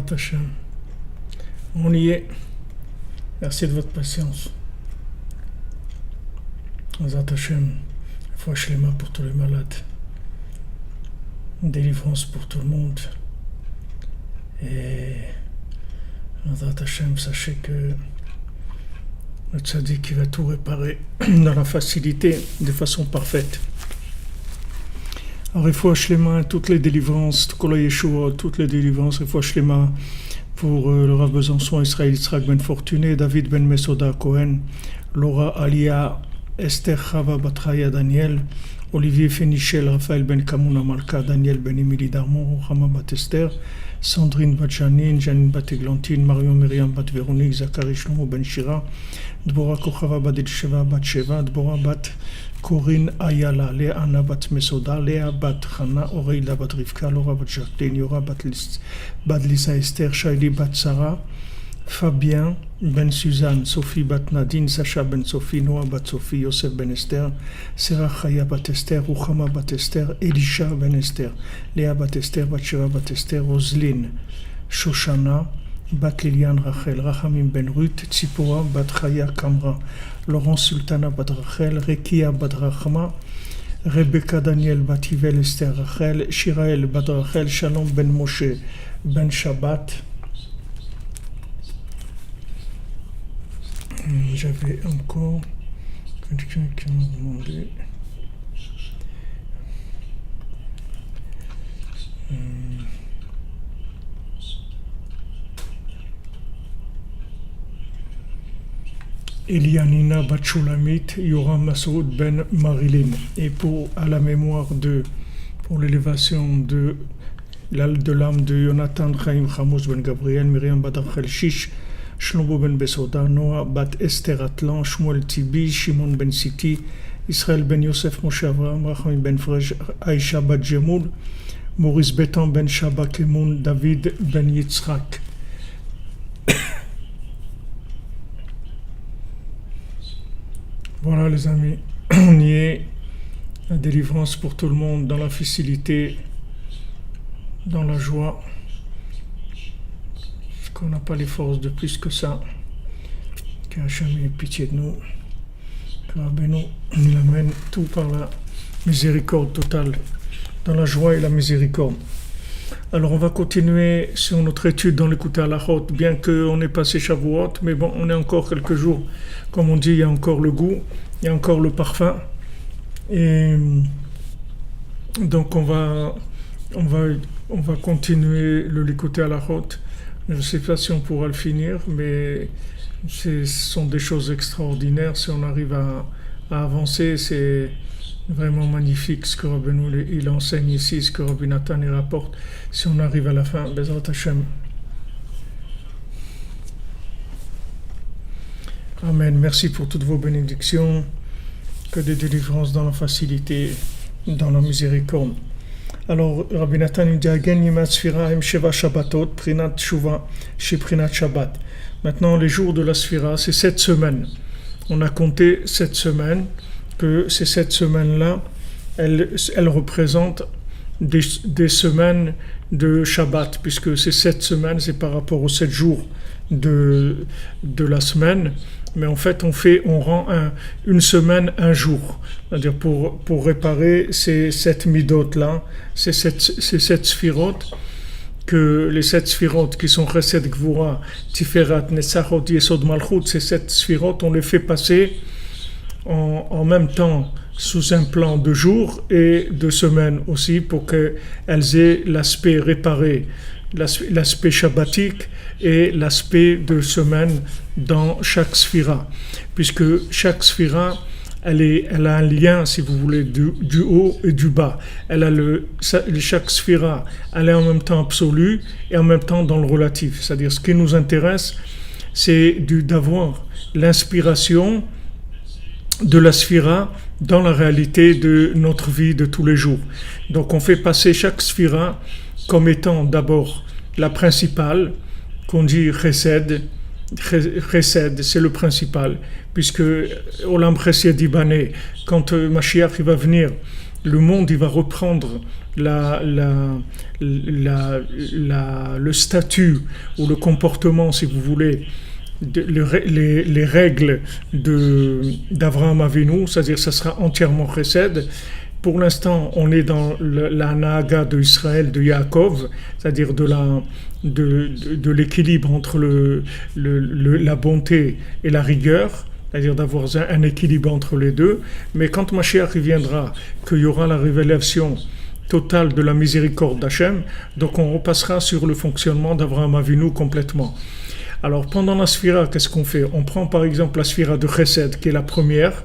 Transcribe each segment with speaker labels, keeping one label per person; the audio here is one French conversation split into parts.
Speaker 1: Bezrat Hashem. On y est. Merci de votre patience. Bezrat Hashem. Foi Shlema pour tous les malades. Délivrance pour tout le monde. Et Bezrat Hashem, sachez que le tzaddik qui va tout réparer dans la facilité, de façon parfaite. Alors, Refoua Shlema, toutes les délivrances, toutes les délivrances, Refoua Shlema pour le Rav Besançon, Israël Yitzhak Ben Fortuné, David Ben Mesoda Cohen, Laura Alia, Esther Chava Batraya Daniel, Olivier Fénichel, Raphaël Ben Kamouna Malka, Daniel Ben Emily Darmon, Rochama Bat Esther, Sandrine Bat Janine, Janine Bat Eglantine, Marion Myriam Bat Véronique, Zachary Shlomo Ben Shira, Dbora Kochava Bat Elsheva Bat Sheva, Dbora Bat Corinne Ayala, Léa Anna Bat Mesoda, Léa Bat Chana, Oreida Bat Rivka, Laura Bat Jacqueline, Yora Bat Lisa Esther, Shaili Bat Sarah, Fabien Ben Suzanne, Sophie Bat Nadine, Sacha Ben Sophie, Noah Bat Sophie, Yosef Ben Esther, Serah Chaya Bat Esther, Ruchama Bat Esther, Elisha Ben Esther, Léa Bat Esther, Bat Sheva Bat Esther, Roselyne, Shoshana, Bat Liliane Rachel, Rachamim Ben Ruth, Tzipora Bat Chaya Kamra, Laurence Sultana Bat Rachel, Rekia Bat Rachma, Rebecca Daniel Bat Yvel Esther Rachel, Shirael Bat Rachel, Shalom Ben Moshe Ben Shabbat. J'avais encore quelqu'un qui m'a demandé. Elianina Bachulamit, Yoram Masoud Ben Marilyn. Et à la mémoire pour l'élévation de l'âme de Jonathan Chaim Chamous Ben Gabriel, Myriam Bat Rachel Shish, Shlomo Ben Besoda, Noah Bat Esther Atlan, Shmuel Tibi, Shimon Ben Siti, Israël Ben Yosef Moshe Avraham, Racham Ben Frej, Aïcha Bat Jemoul, Maurice Betan Ben Shaba Kemoun, David Ben Yitzhak. Voilà les amis, on y est, la délivrance pour tout le monde, dans la facilité, dans la joie. Qu'on n'a pas les forces de plus que ça, qu'Hachem ait pitié de nous, que Rabbeinu nous amène tout par la miséricorde totale, dans la joie et la miséricorde. Alors on va continuer sur notre étude dans l'écoute à la Hot, bien qu'on ait passé Shavuot, mais bon, on est encore quelques jours, comme on dit, il y a encore le goût, il y a encore le parfum, et donc on va continuer l'écoute à la Hot. Je ne sais pas si on pourra le finir, mais ce sont des choses extraordinaires. Si on arrive à avancer, c'est vraiment magnifique ce que Rabbeinu il enseigne ici, ce que Rabbi Nathan il rapporte. Si on arrive à la fin, Bezrat Hashem. Amen. Merci pour toutes vos bénédictions. Que des délivrances dans la facilité, dans la miséricorde. Alors, Rabbi Nathan nous dit Sheva Shabbatot, Prinat Shuva, chez Prinat Shabbat. Maintenant, les jours de la Sphira, c'est 7 semaines. On a compté 7 semaines, que ces 7 semaines-là, elles représentent des semaines de Shabbat, puisque ces 7 semaines, c'est par rapport aux 7 jours de la semaine. Mais en fait, on rend une semaine un jour. C'est-à-dire pour réparer ces 7 midot-là, ces 7 sphirotes, que les 7 sphirotes qui sont Chesed, Gvura, Tiferet, Netzachot, Yesod, Malchut, ces 7 sphirotes, on les fait passer en même temps sous un plan de jours et de semaines aussi, pour qu'elles aient l'aspect réparé, l'aspect shabbatique et l'aspect de semaine dans chaque sphira, puisque chaque sphira elle a un lien, si vous voulez, du haut et du bas. Chaque sphira, elle est en même temps absolue et en même temps dans le relatif. C'est-à-dire, ce qui nous intéresse, c'est d'avoir l'inspiration de la sphira dans la réalité de notre vie de tous les jours. Donc, on fait passer chaque sphira comme étant d'abord la principale, qu'on dit Chesed. Chesed, c'est le principal, puisque Olam Chesed Ibané, quand Mashiach va venir, le monde il va reprendre le statut ou le comportement, si vous voulez, les règles d'Avraham Avinu, c'est-à-dire ça sera entièrement chesed. Pour l'instant, on est dans la Nahaga de Israël, de Yaakov, c'est-à-dire de l'équilibre entre la bonté et la rigueur, c'est-à-dire d'avoir un équilibre entre les deux. Mais quand Mashiach viendra, qu'il y aura la révélation totale de la miséricorde d'Hachem, donc on repassera sur le fonctionnement d'Avraham Avinu complètement. Alors pendant la sphira, qu'est-ce qu'on fait? On prend par exemple la sphira de Chesed, qui est la première,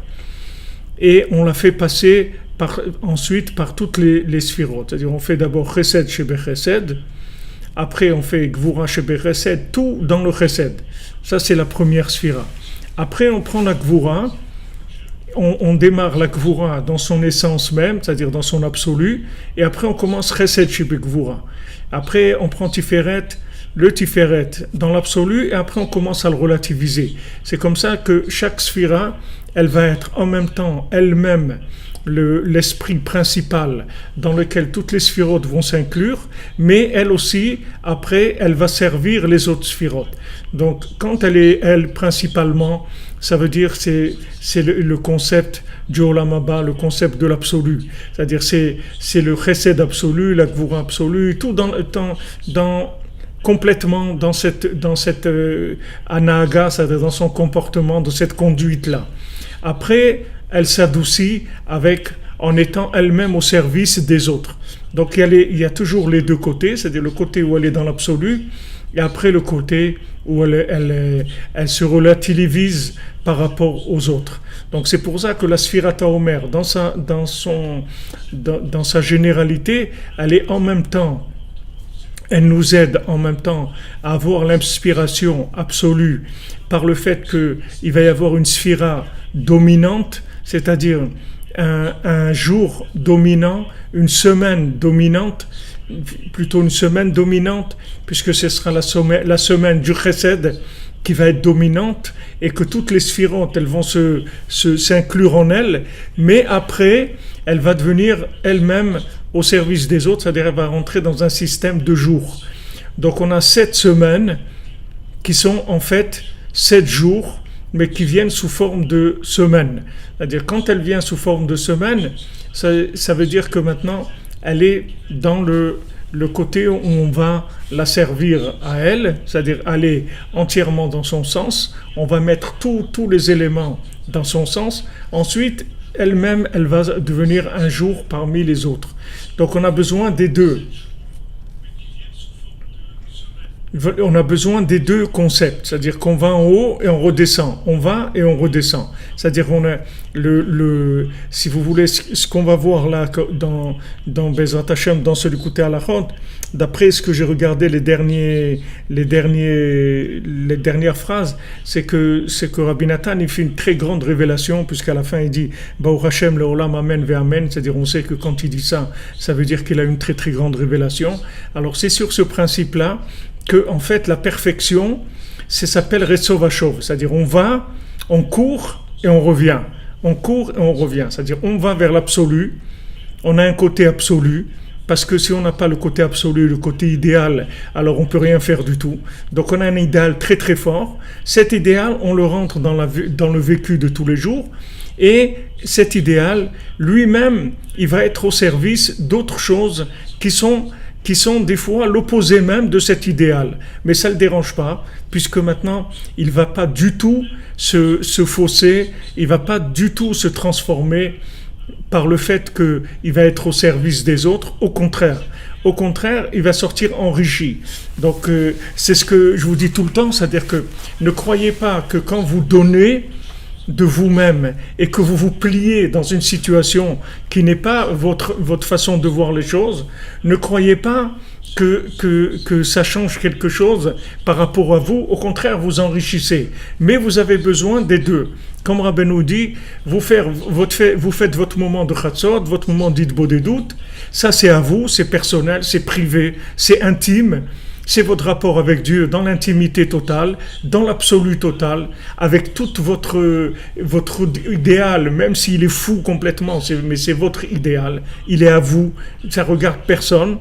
Speaker 1: et on la fait passer ensuite par toutes les sphirotes. C'est-à-dire on fait d'abord Chesed chez Bechesed, après on fait Gvura chez Bechesed, tout dans le Chesed. Ça c'est la première sphira. Après on prend la Gvura, on démarre la Gvura dans son essence même, c'est-à-dire dans son absolu, et après on commence Chesed chez Gvura. Après on prend le Tiferet dans l'absolu, et après on commence à le relativiser. C'est comme ça que chaque sphira, elle va être en même temps elle-même l'esprit principal dans lequel toutes les sphirotes vont s'inclure, mais elle aussi, après, elle va servir les autres sphirotes. Donc, quand elle est elle principalement, ça veut dire c'est le concept du Olam Haba, le concept de l'absolu. C'est-à-dire c'est le chesed absolu, la gvura absolue, tout complètement dans cette anaga, c'est-à-dire dans son comportement, de cette conduite-là. Après, elle s'adoucit en étant elle-même au service des autres. Donc il y a toujours les deux côtés, c'est-à-dire le côté où elle est dans l'absolu, et après le côté où elle se relativise par rapport aux autres. Donc c'est pour ça que la Sfirat HaOmer, dans sa généralité, elle est en même temps, elle nous aide en même temps à avoir l'inspiration absolue par le fait qu'il va y avoir une sphira dominante, c'est-à-dire un jour dominant, une semaine dominante, puisque ce sera la semaine du Chesed qui va être dominante, et que toutes les sphirotes, elles vont s'inclure en elle, mais après, elle va devenir elle-même au service des autres, c'est-à-dire elle va rentrer dans un système de jours. Donc on a 7 semaines qui sont en fait 7 jours, mais qui viennent sous forme de semaines. C'est-à-dire quand elle vient sous forme de semaine, ça veut dire que maintenant elle est dans le côté où on va la servir à elle, c'est-à-dire aller entièrement dans son sens, on va mettre tous les éléments dans son sens, ensuite elle-même, elle va devenir un jour parmi les autres. Donc on a besoin des deux. On a besoin des deux concepts, c'est-à-dire qu'on va en haut et on redescend, on va et on redescend. C'est-à-dire on a si vous voulez, ce qu'on va voir là dans Bezrat Hashem, dans ce Likutei Halachot, d'après ce que j'ai regardé les dernières phrases, c'est que Rabbi Nathan il fait une très grande révélation, puisqu'à la fin il dit Baruch Hashem leolam amen ve amen, c'est-à-dire on sait que quand il dit ça veut dire qu'il a une très très grande révélation. Alors c'est sur ce principe-là que en fait la perfection, ça s'appelle Retso Vashov, c'est-à-dire on court et on revient, c'est-à-dire on va vers l'absolu, on a un côté absolu, parce que si on n'a pas le côté absolu, le côté idéal, alors on peut rien faire du tout. Donc on a un idéal très très fort, cet idéal on le rentre dans le vécu de tous les jours, et cet idéal lui-même il va être au service d'autres choses qui sont des fois l'opposé même de cet idéal. Mais ça ne le dérange pas, puisque maintenant, il ne va pas du tout se fausser, il ne va pas du tout se transformer par le fait qu'il va être au service des autres. Au contraire, il va sortir enrichi. Donc, c'est ce que je vous dis tout le temps, c'est-à-dire que ne croyez pas que quand vous donnez de vous-même et que vous vous pliez dans une situation qui n'est pas votre façon de voir les choses, ne croyez pas que ça change quelque chose par rapport à vous. Au contraire, vous enrichissez. Mais vous avez besoin des deux. Comme Rabbeinu dit, vous faites votre moment de chatzot, votre moment d'idbodedut, ça c'est à vous, c'est personnel, c'est privé, c'est intime. c'est votre rapport avec Dieu dans l'intimité totale, dans l'absolu total, avec tout votre idéal, même s'il est fou complètement, mais c'est votre idéal, il est à vous, ça regarde personne.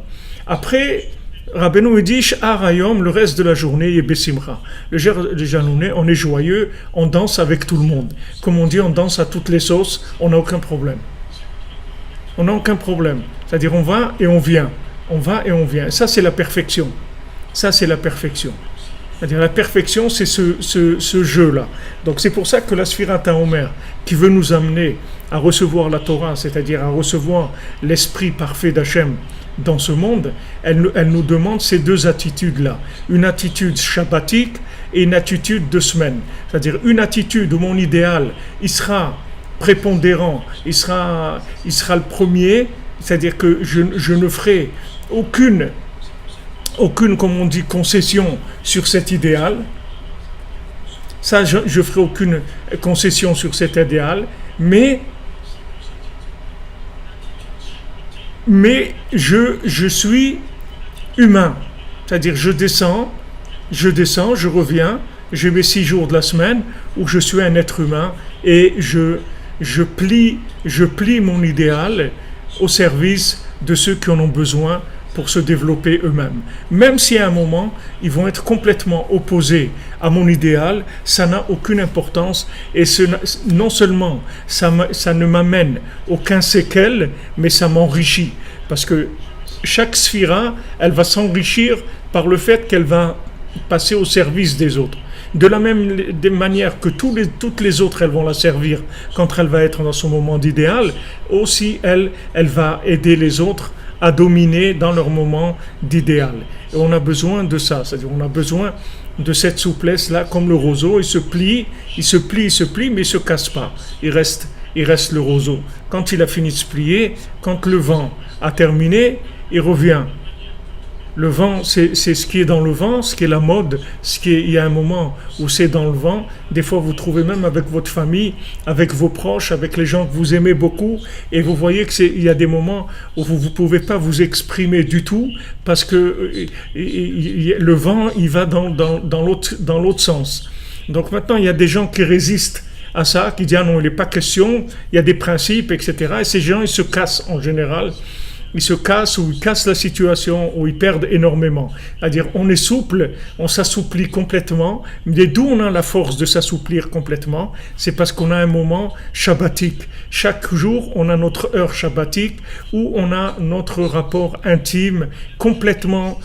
Speaker 1: Après, Rabbeinu dit Sh'ar hayom, le reste de la journée est besimcha. Le Janouné, on est joyeux, on danse avec tout le monde. Comme on dit, on danse à toutes les sauces, on n'a aucun problème. On n'a aucun problème. C'est-à-dire, on va et on vient. On va et on vient. Ça, c'est la perfection. Ça, c'est la perfection. C'est-à-dire, la perfection, c'est ce jeu-là. Donc, c'est pour ça que la Sfirat HaOmer, qui veut nous amener à recevoir la Torah, c'est-à-dire à recevoir l'esprit parfait d'Hachem dans ce monde, elle nous demande ces deux attitudes-là. Une attitude shabbatique et une attitude de semaine. C'est-à-dire, une attitude où mon idéal, il sera prépondérant, il sera le premier, c'est-à-dire que je ne ferai aucune, comme on dit, concession sur cet idéal. Ça, je ferai aucune concession sur cet idéal, mais je suis humain. C'est-à-dire, je descends, je reviens, j'ai mes 6 jours de la semaine où je suis un être humain et je plie mon idéal au service de ceux qui en ont besoin pour se développer eux-mêmes. Même si à un moment, ils vont être complètement opposés à mon idéal, ça n'a aucune importance et non seulement ça ne m'amène aucun séquel, mais ça m'enrichit. Parce que chaque sphira, elle va s'enrichir par le fait qu'elle va passer au service des autres. De la même manière que toutes les autres, elles vont la servir quand elle va être dans son moment d'idéal, aussi elle va aider les autres à dominer dans leur moment d'idéal. Et on a besoin de ça, c'est-à-dire on a besoin de cette souplesse-là, comme le roseau, il se plie, mais il ne se casse pas. Il reste le roseau. Quand il a fini de se plier, quand le vent a terminé, il revient. Le vent, c'est ce qui est dans le vent, ce qui est la mode, il y a un moment où c'est dans le vent. Des fois, vous trouvez même avec votre famille, avec vos proches, avec les gens que vous aimez beaucoup, et vous voyez qu'il y a des moments où vous ne pouvez pas vous exprimer du tout, parce que le vent, il va dans l'autre sens. Donc maintenant, il y a des gens qui résistent à ça, qui disent « Ah non, il n'est pas question, il y a des principes, etc. » Et ces gens, ils se cassent en général. Ils se cassent ou ils cassent la situation ou ils perdent énormément. C'est-à-dire, on est souple, on s'assouplit complètement. Mais d'où on a la force de s'assouplir complètement? C'est parce qu'on a un moment shabbatique. Chaque jour, on a notre heure shabbatique où on a notre rapport intime complètement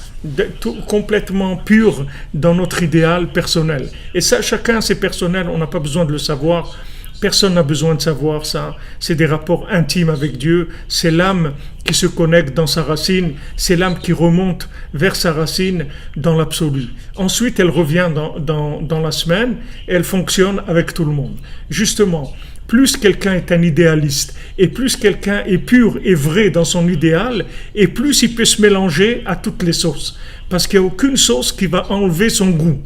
Speaker 1: pur dans notre idéal personnel. Et ça, chacun, c'est personnel, on n'a pas besoin de le savoir. Personne n'a besoin de savoir ça. C'est des rapports intimes avec Dieu. C'est l'âme qui se connecte dans sa racine. C'est l'âme qui remonte vers sa racine dans l'absolu. Ensuite, elle revient dans la semaine et elle fonctionne avec tout le monde. Justement, plus quelqu'un est un idéaliste et plus quelqu'un est pur et vrai dans son idéal, et plus il peut se mélanger à toutes les sauces. Parce qu'il n'y a aucune sauce qui va enlever son goût.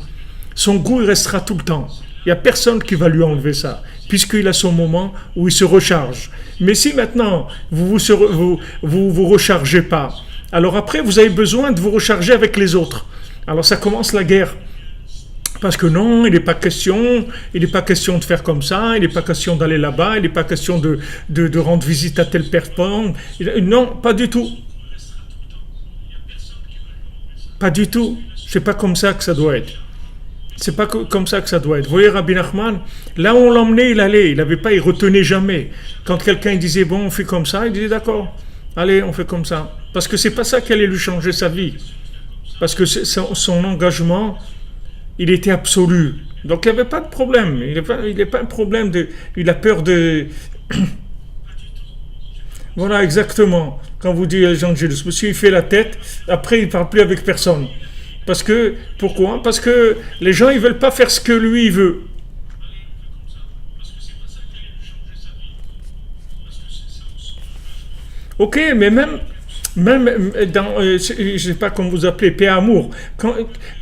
Speaker 1: Son goût, il restera tout le temps. Il n'y a personne qui va lui enlever ça, puisqu'il a son moment où il se recharge. Mais si maintenant, vous rechargez pas, alors après, vous avez besoin de vous recharger avec les autres. Alors ça commence la guerre. Parce que non, il n'est pas question de faire comme ça, il n'est pas question d'aller là-bas, il n'est pas question de rendre visite à telle personne. Non, pas du tout. Pas du tout. C'est pas comme ça que ça doit être. C'est pas comme ça que ça doit être. Vous voyez, Rabbi Nachman, là où on l'emmenait, il allait. Il retenait jamais. Quand quelqu'un disait, bon, on fait comme ça, il disait, d'accord, allez, on fait comme ça. Parce que c'est pas ça qui allait lui changer sa vie. Parce que son engagement, il était absolu. Donc il n'y avait pas de problème. Il n'est pas un problème il a peur de... Voilà, exactement. Quand vous dites Jean-Gilles, monsieur, il fait la tête, après, il ne parle plus avec personne. Pourquoi? Parce que les gens, ils veulent pas faire ce que lui, il veut. Ok, mais même dans, je ne sais pas comment vous appelez, paix amour,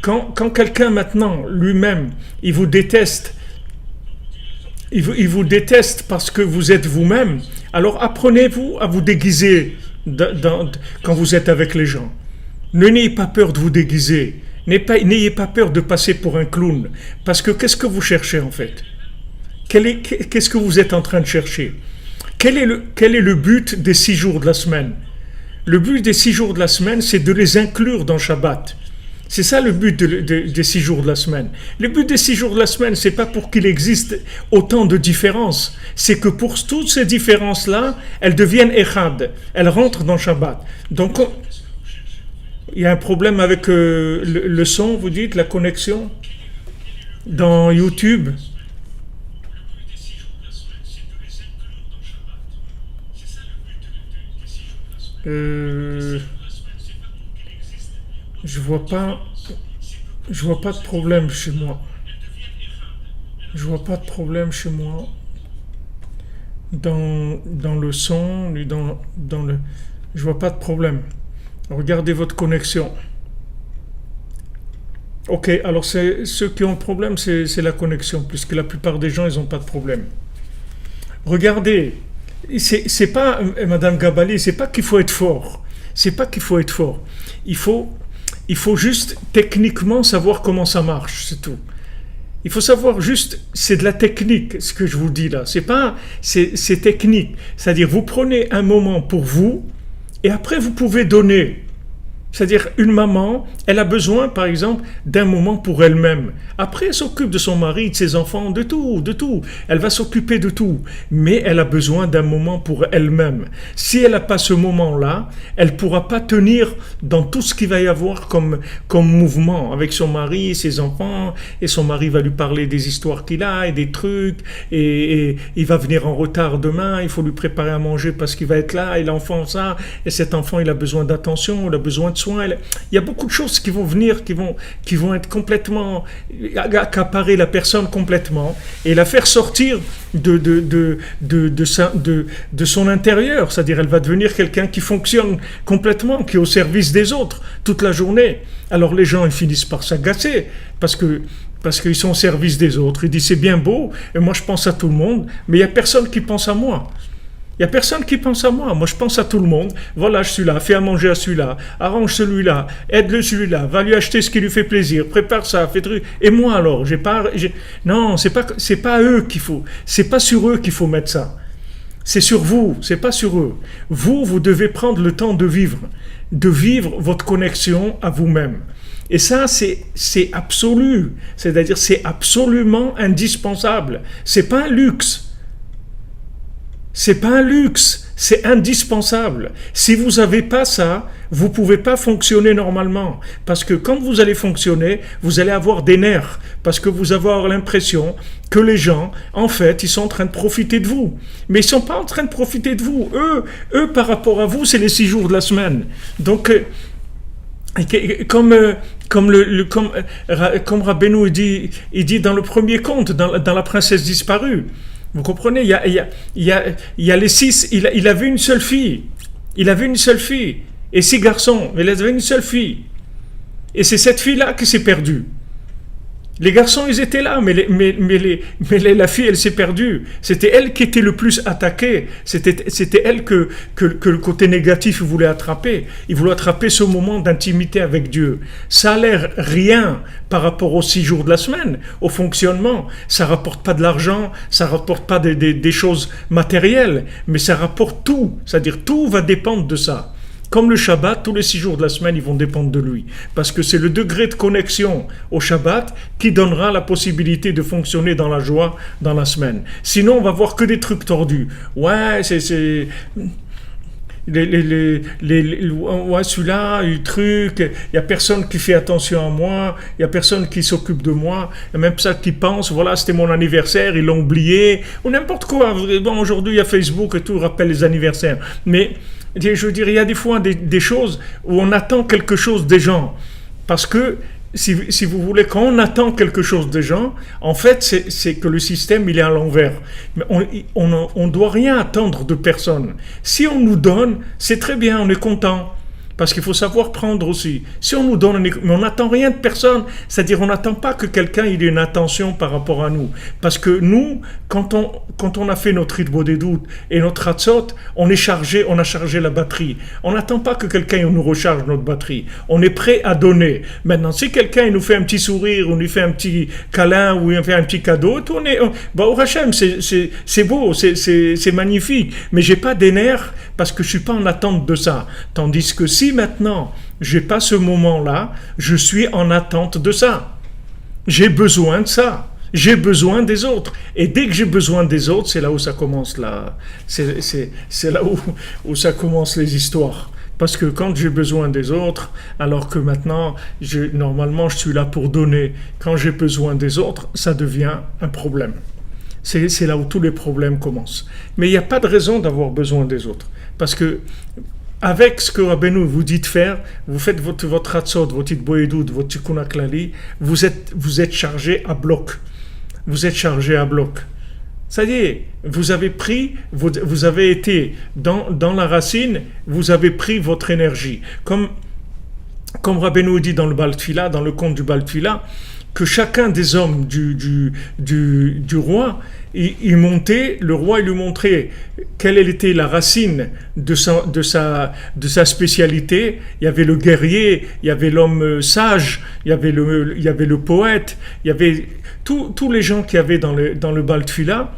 Speaker 1: quand quelqu'un maintenant, lui-même, il vous déteste, il vous déteste parce que vous êtes vous-même, alors apprenez-vous à vous déguiser quand vous êtes avec les gens. N'ayez pas peur de vous déguiser. N'ayez pas peur de passer pour un clown. Parce que qu'est-ce que vous cherchez en fait? Qu'est-ce que vous êtes en train de chercher? Quel est le but des 6 jours de la semaine? Le but des 6 jours de la semaine, c'est de les inclure dans Shabbat. C'est ça le but des 6 jours de la semaine. Le but des 6 jours de la semaine, c'est pas pour qu'il existe autant de différences. C'est que pour toutes ces différences-là, elles deviennent echad. Elles rentrent dans Shabbat. Donc, il y a un problème avec le son, vous dites, la connexion dans YouTube. Je vois pas de problème chez moi. Je vois pas de problème chez moi dans le son, je vois pas de problème. Regardez votre connexion. Ok, alors ceux qui ont problème, c'est la connexion, puisque la plupart des gens, ils n'ont pas de problème. Regardez, c'est pas, Madame Gabali, c'est pas qu'il faut être fort. C'est pas qu'il faut être fort. Il faut juste techniquement savoir comment ça marche, c'est tout. Il faut savoir juste, c'est de la technique, ce que je vous dis là. C'est technique. C'est-à-dire, vous prenez un moment pour vous, et après vous pouvez donner. C'est-à-dire, une maman, elle a besoin, par exemple, d'un moment pour elle-même. Après, elle s'occupe de son mari, de ses enfants, de tout. Elle va s'occuper de tout. Mais elle a besoin d'un moment pour elle-même. Si elle n'a pas ce moment-là, elle ne pourra pas tenir dans tout ce qu'il va y avoir comme mouvement avec son mari et ses enfants. Et son mari va lui parler des histoires qu'il a et des trucs. Et il va venir en retard demain. Il faut lui préparer à manger parce qu'il va être là. Et l'enfant, ça. Et cet enfant, il a besoin d'attention, il a besoin de soins. Il y a beaucoup de choses qui vont venir, qui vont être complètement accaparer la personne complètement et la faire sortir de son intérieur. C'est-à-dire, elle va devenir quelqu'un qui fonctionne complètement, qui est au service des autres toute la journée. Alors les gens, ils finissent par s'agacer parce qu'ils sont au service des autres. Ils disent c'est bien beau et moi je pense à tout le monde, mais il n'y a personne qui pense à moi. Il n'y a personne qui pense à moi. Moi, je pense à tout le monde. Voilà, je suis là. Fais à manger à celui-là. Arrange celui-là. Aide-le celui-là. Va lui acheter ce qui lui fait plaisir. Prépare ça. Fais truc. Et moi, alors, non, c'est pas eux qu'il faut. C'est pas sur eux qu'il faut mettre ça. C'est sur vous. C'est pas sur eux. Vous devez prendre le temps de vivre votre connexion à vous-même. Et ça, c'est absolu. C'est-à-dire, c'est absolument indispensable. C'est pas un luxe. C'est pas un luxe, c'est indispensable. Si vous n'avez pas ça, vous ne pouvez pas fonctionner normalement. Parce que quand vous allez fonctionner, vous allez avoir des nerfs. Parce que vous allez avoir l'impression que les gens, en fait, ils sont en train de profiter de vous. Mais ils ne sont pas en train de profiter de vous. Eux, par rapport à vous, c'est les 6 jours de la semaine. Donc, comme Rabbeinu il dit dans le premier conte, dans La princesse disparue, vous comprenez, il y a les 6, il avait une seule fille. Il avait une seule fille. Et 6 garçons, mais il avait une seule fille. Et c'est cette fille-là qui s'est perdue. Les garçons, ils étaient là, mais la fille, elle s'est perdue. C'était elle qui était le plus attaquée. C'était elle que le côté négatif voulait attraper. Il voulait attraper ce moment d'intimité avec Dieu. Ça a l'air rien par rapport aux 6 jours de la semaine, au fonctionnement. Ça rapporte pas de l'argent, ça rapporte pas des choses matérielles, mais ça rapporte tout. C'est-à-dire tout va dépendre de ça. Comme le Shabbat, tous les 6 jours de la semaine, ils vont dépendre de lui. Parce que c'est le degré de connexion au Shabbat qui donnera la possibilité de fonctionner dans la joie dans la semaine. Sinon, on va voir que des trucs tordus. Ouais, ouais, celui-là, le truc, il n'y a personne qui fait attention à moi, il n'y a personne qui s'occupe de moi, il n'y a même ça qui pense, voilà, c'était mon anniversaire, ils l'ont oublié, ou n'importe quoi. Bon, aujourd'hui, il y a Facebook et tout, rappelle les anniversaires. Mais je veux dire, il y a des fois des choses où on attend quelque chose des gens. Parce que, si vous voulez, quand on attend quelque chose des gens, en fait, c'est que le système, il est à l'envers. Mais on ne doit rien attendre de personne. Si on nous donne, c'est très bien, on est content. Parce qu'il faut savoir prendre aussi. Si on nous donne, mais on n'attend rien de personne, c'est-à-dire on n'attend pas que quelqu'un ait une attention par rapport à nous. Parce que nous, quand on a fait notre Rit Bodedut et notre Hatzot, on a chargé la batterie. On n'attend pas que quelqu'un nous recharge notre batterie. On est prêt à donner. Maintenant, si quelqu'un nous fait un petit sourire, ou nous fait un petit câlin, ou il fait un petit cadeau, au Hachem, c'est beau, c'est magnifique. Mais j'ai pas des nerfs parce que je suis pas en attente de ça. Tandis que si maintenant, j'ai pas ce moment-là, je suis en attente de ça. J'ai besoin de ça. J'ai besoin des autres. Et dès que j'ai besoin des autres, c'est là où ça commence c'est là où ça commence les histoires. Parce que quand j'ai besoin des autres, alors que maintenant, normalement, je suis là pour donner. Quand j'ai besoin des autres, ça devient un problème. C'est là où tous les problèmes commencent. Mais il n'y a pas de raison d'avoir besoin des autres. Parce que avec ce que Rabbeinu vous dit de faire, vous faites votre Hatzot, votre Hitboedut, votre Tikkun HaKlali, vous êtes chargé à bloc. Vous êtes chargé à bloc. C'est-à-dire, vous avez été dans la racine, vous avez pris votre énergie. Comme Rabbeinu dit dans le Baal Tfila, dans le conte du Baal Tfila, que chacun des hommes du roi, il montait, le roi il lui montrait quelle était la racine de sa spécialité. Il y avait le guerrier, il y avait l'homme sage, il y avait le poète, il y avait tous les gens qui avaient dans le Baal Tfila.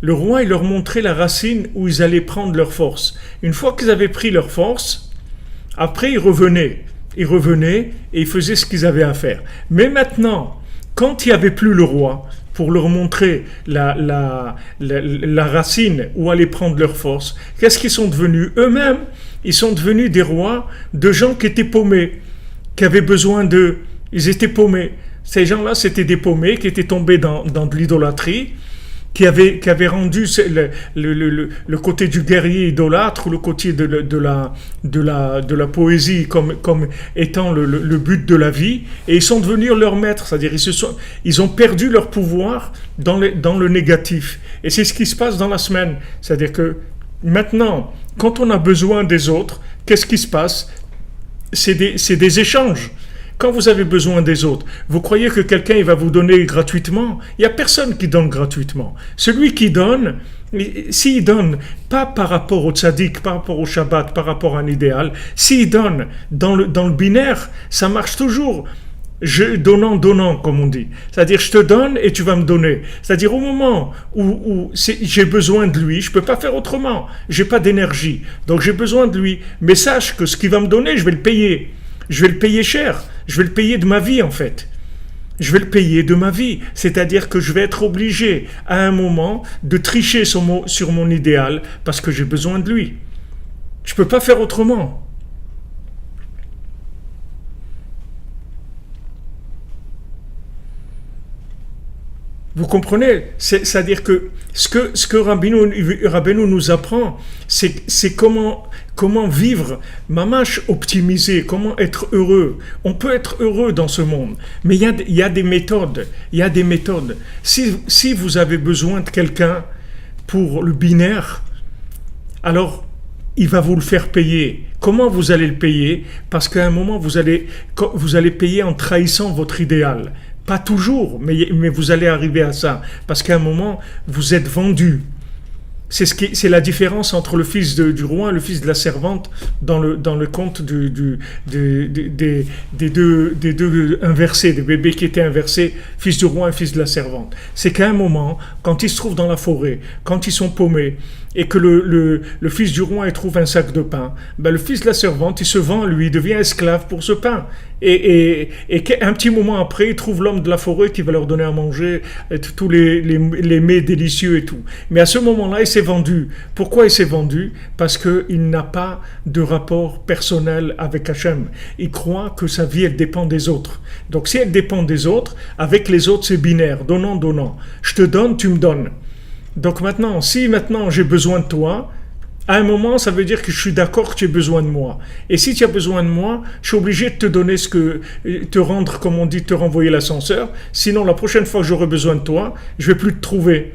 Speaker 1: Le roi il leur montrait la racine où ils allaient prendre leur force. Une fois qu'ils avaient pris leur force, après ils revenaient et ils faisaient ce qu'ils avaient à faire. Mais maintenant, quand il n'y avait plus le roi, pour leur montrer la racine où aller prendre leur force, qu'est-ce qu'ils sont devenus? Eux-mêmes, ils sont devenus des rois de gens qui étaient paumés, qui avaient besoin d'eux. Ils étaient paumés. Ces gens-là, c'était des paumés qui étaient tombés dans de l'idolâtrie, qui avait rendu le côté du guerrier idolâtre ou le côté de la poésie comme étant le but de la vie, et ils sont devenus leurs maîtres, c'est-à-dire ils ont perdu leur pouvoir dans le négatif. Et c'est ce qui se passe dans la semaine, c'est-à-dire que maintenant, quand on a besoin des autres, qu'est-ce qui se passe? C'est des échanges. Quand vous avez besoin des autres, vous croyez que quelqu'un il va vous donner gratuitement? Il n'y a personne qui donne gratuitement. Celui qui donne, s'il donne, pas par rapport au tzaddik, par rapport au Shabbat, par rapport à un idéal, s'il donne dans le binaire, ça marche toujours. Donnant, comme on dit. C'est-à-dire, je te donne et tu vas me donner. C'est-à-dire, au moment où j'ai besoin de lui, je ne peux pas faire autrement. Je n'ai pas d'énergie. Donc, j'ai besoin de lui. Mais sache que ce qu'il va me donner, je vais le payer. Je vais le payer cher. Je vais le payer de ma vie, en fait. Je vais le payer de ma vie. C'est-à-dire que je vais être obligé, à un moment, de tricher sur mon idéal parce que j'ai besoin de lui. Je ne peux pas faire autrement. Vous comprenez? C'est-à-dire que ce que Rabbeinu nous apprend, c'est comment vivre, mamash optimisé, comment être heureux. On peut être heureux dans ce monde, mais il y a des méthodes. Il y a des méthodes. Si vous avez besoin de quelqu'un pour le binaire, alors il va vous le faire payer. Comment vous allez le payer? Parce qu'à un moment, vous allez payer en trahissant votre idéal. Pas toujours, mais vous allez arriver à ça. Parce qu'à un moment, vous êtes vendu. C'est la différence entre le fils du roi et le fils de la servante dans le conte des deux inversés, des bébés qui étaient inversés, fils du roi et fils de la servante. C'est qu'à un moment, quand ils se trouvent dans la forêt, quand ils sont paumés, et que le fils du roi il trouve un sac de pain, le fils de la servante il se vend, lui, il devient esclave pour ce pain. Et un petit moment après, il trouve l'homme de la forêt qui va leur donner à manger tous les mets délicieux et tout. Mais à ce moment-là, il s'est vendu. Pourquoi il s'est vendu? Parce qu'il n'a pas de rapport personnel avec Hachem. Il croit que sa vie, elle dépend des autres. Donc si elle dépend des autres, avec les autres, c'est binaire, donnant. Je te donne, tu me donnes. Donc maintenant, si j'ai besoin de toi, à un moment, ça veut dire que je suis d'accord que tu as besoin de moi. Et si tu as besoin de moi, je suis obligé de te donner te rendre, comme on dit, te renvoyer l'ascenseur. Sinon, la prochaine fois que j'aurai besoin de toi, je vais plus te trouver.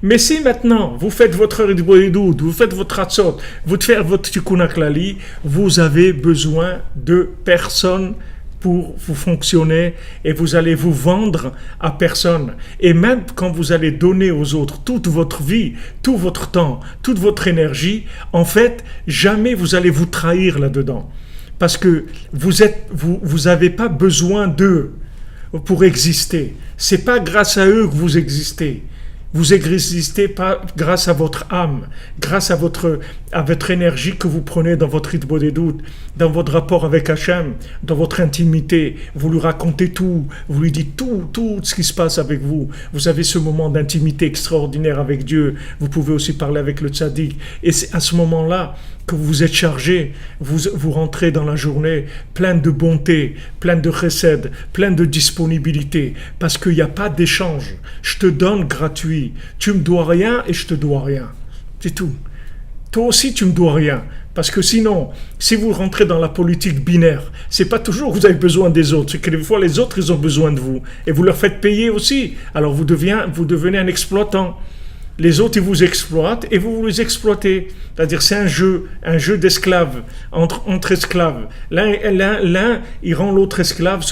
Speaker 1: Mais si maintenant vous faites votre Ridboïdoud, vous faites votre Hatzot, vous faites votre Tikkun HaKlali, vous avez besoin de personne pour vous fonctionner et vous allez vous vendre à personne. Et même quand vous allez donner aux autres toute votre vie, tout votre temps, toute votre énergie, en fait, jamais vous allez vous trahir là-dedans. Parce que vous avez pas besoin d'eux pour exister. C'est pas grâce à eux que vous existez. Vous existez pas grâce à votre âme, grâce à votre énergie que vous prenez dans votre Hitbodedut, dans votre rapport avec Hachem, dans votre intimité. Vous lui racontez tout, vous lui dites tout ce qui se passe avec vous. Vous avez ce moment d'intimité extraordinaire avec Dieu. Vous pouvez aussi parler avec le tzaddik. Et c'est à ce moment-là que vous êtes chargé, vous rentrez dans la journée plein de bonté, plein de chesed, plein de disponibilité, parce qu'il n'y a pas d'échange. Je te donne gratuit. Tu me dois rien et je te dois rien. C'est tout. Toi aussi, tu me dois rien. Parce que sinon, si vous rentrez dans la politique binaire, c'est pas toujours que vous avez besoin des autres, c'est que des fois les autres, ils ont besoin de vous. Et vous leur faites payer aussi. Alors vous devenez un exploitant. Les autres, ils vous exploitent et vous les exploitez. C'est-à-dire, c'est un jeu d'esclaves, entre esclaves. L'un, il rend l'autre esclave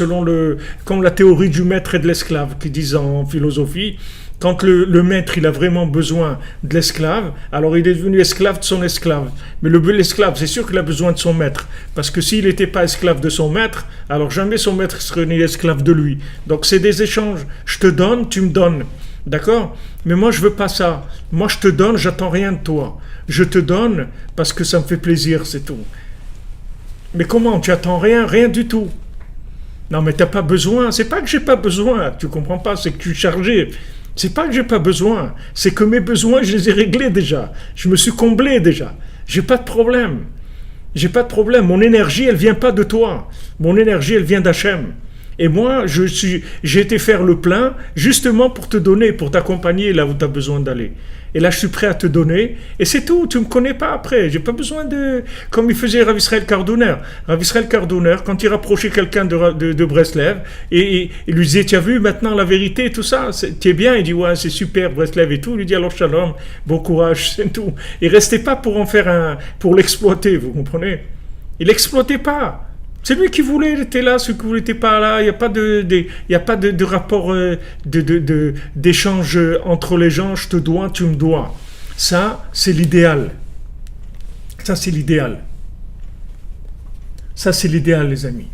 Speaker 1: comme la théorie du maître et de l'esclave, qui disent en philosophie. Quand le maître, il a vraiment besoin de l'esclave, alors il est devenu esclave de son esclave. Mais l'esclave, c'est sûr qu'il a besoin de son maître. Parce que s'il n'était pas esclave de son maître, alors jamais son maître serait ni esclave de lui. Donc c'est des échanges. Je te donne, tu me donnes. D'accord? Mais moi, je veux pas ça. Moi, je te donne, j'attends rien de toi. Je te donne parce que ça me fait plaisir, c'est tout. Mais comment? Tu attends rien? Rien du tout. Non, mais t'as pas besoin. C'est pas que j'ai pas besoin. Tu comprends pas? C'est que tu es chargé. C'est pas que j'ai pas besoin. C'est que mes besoins, je les ai réglés déjà. Je me suis comblé déjà. J'ai pas de problème. J'ai pas de problème. Mon énergie, elle vient pas de toi. Mon énergie, elle vient d'Hachem. Et moi, j'ai été faire le plein justement pour te donner, pour t'accompagner là où tu as besoin d'aller. Et là, je suis prêt à te donner. Et c'est tout. Tu ne me connais pas après. J'ai pas besoin de... Comme il faisait Rav Israël Kardouner. Rav Israël Kardouner, quand il rapprochait quelqu'un de Breslev, et il lui disait, tu as vu maintenant la vérité, tout ça, tu es bien? Il dit, ouais, c'est super, Breslev et tout. Il lui dit, alors shalom, bon courage, c'est tout. Il restait pas pour en faire pour l'exploiter, vous comprenez? Il l'exploitait pas. C'est lui qui voulait, il était là, celui qui voulait n'était pas là. Il n'y a pas de rapport d'échange entre les gens. Je te dois, tu me dois. Ça, c'est l'idéal. Ça, c'est l'idéal. Ça, c'est l'idéal, les amis.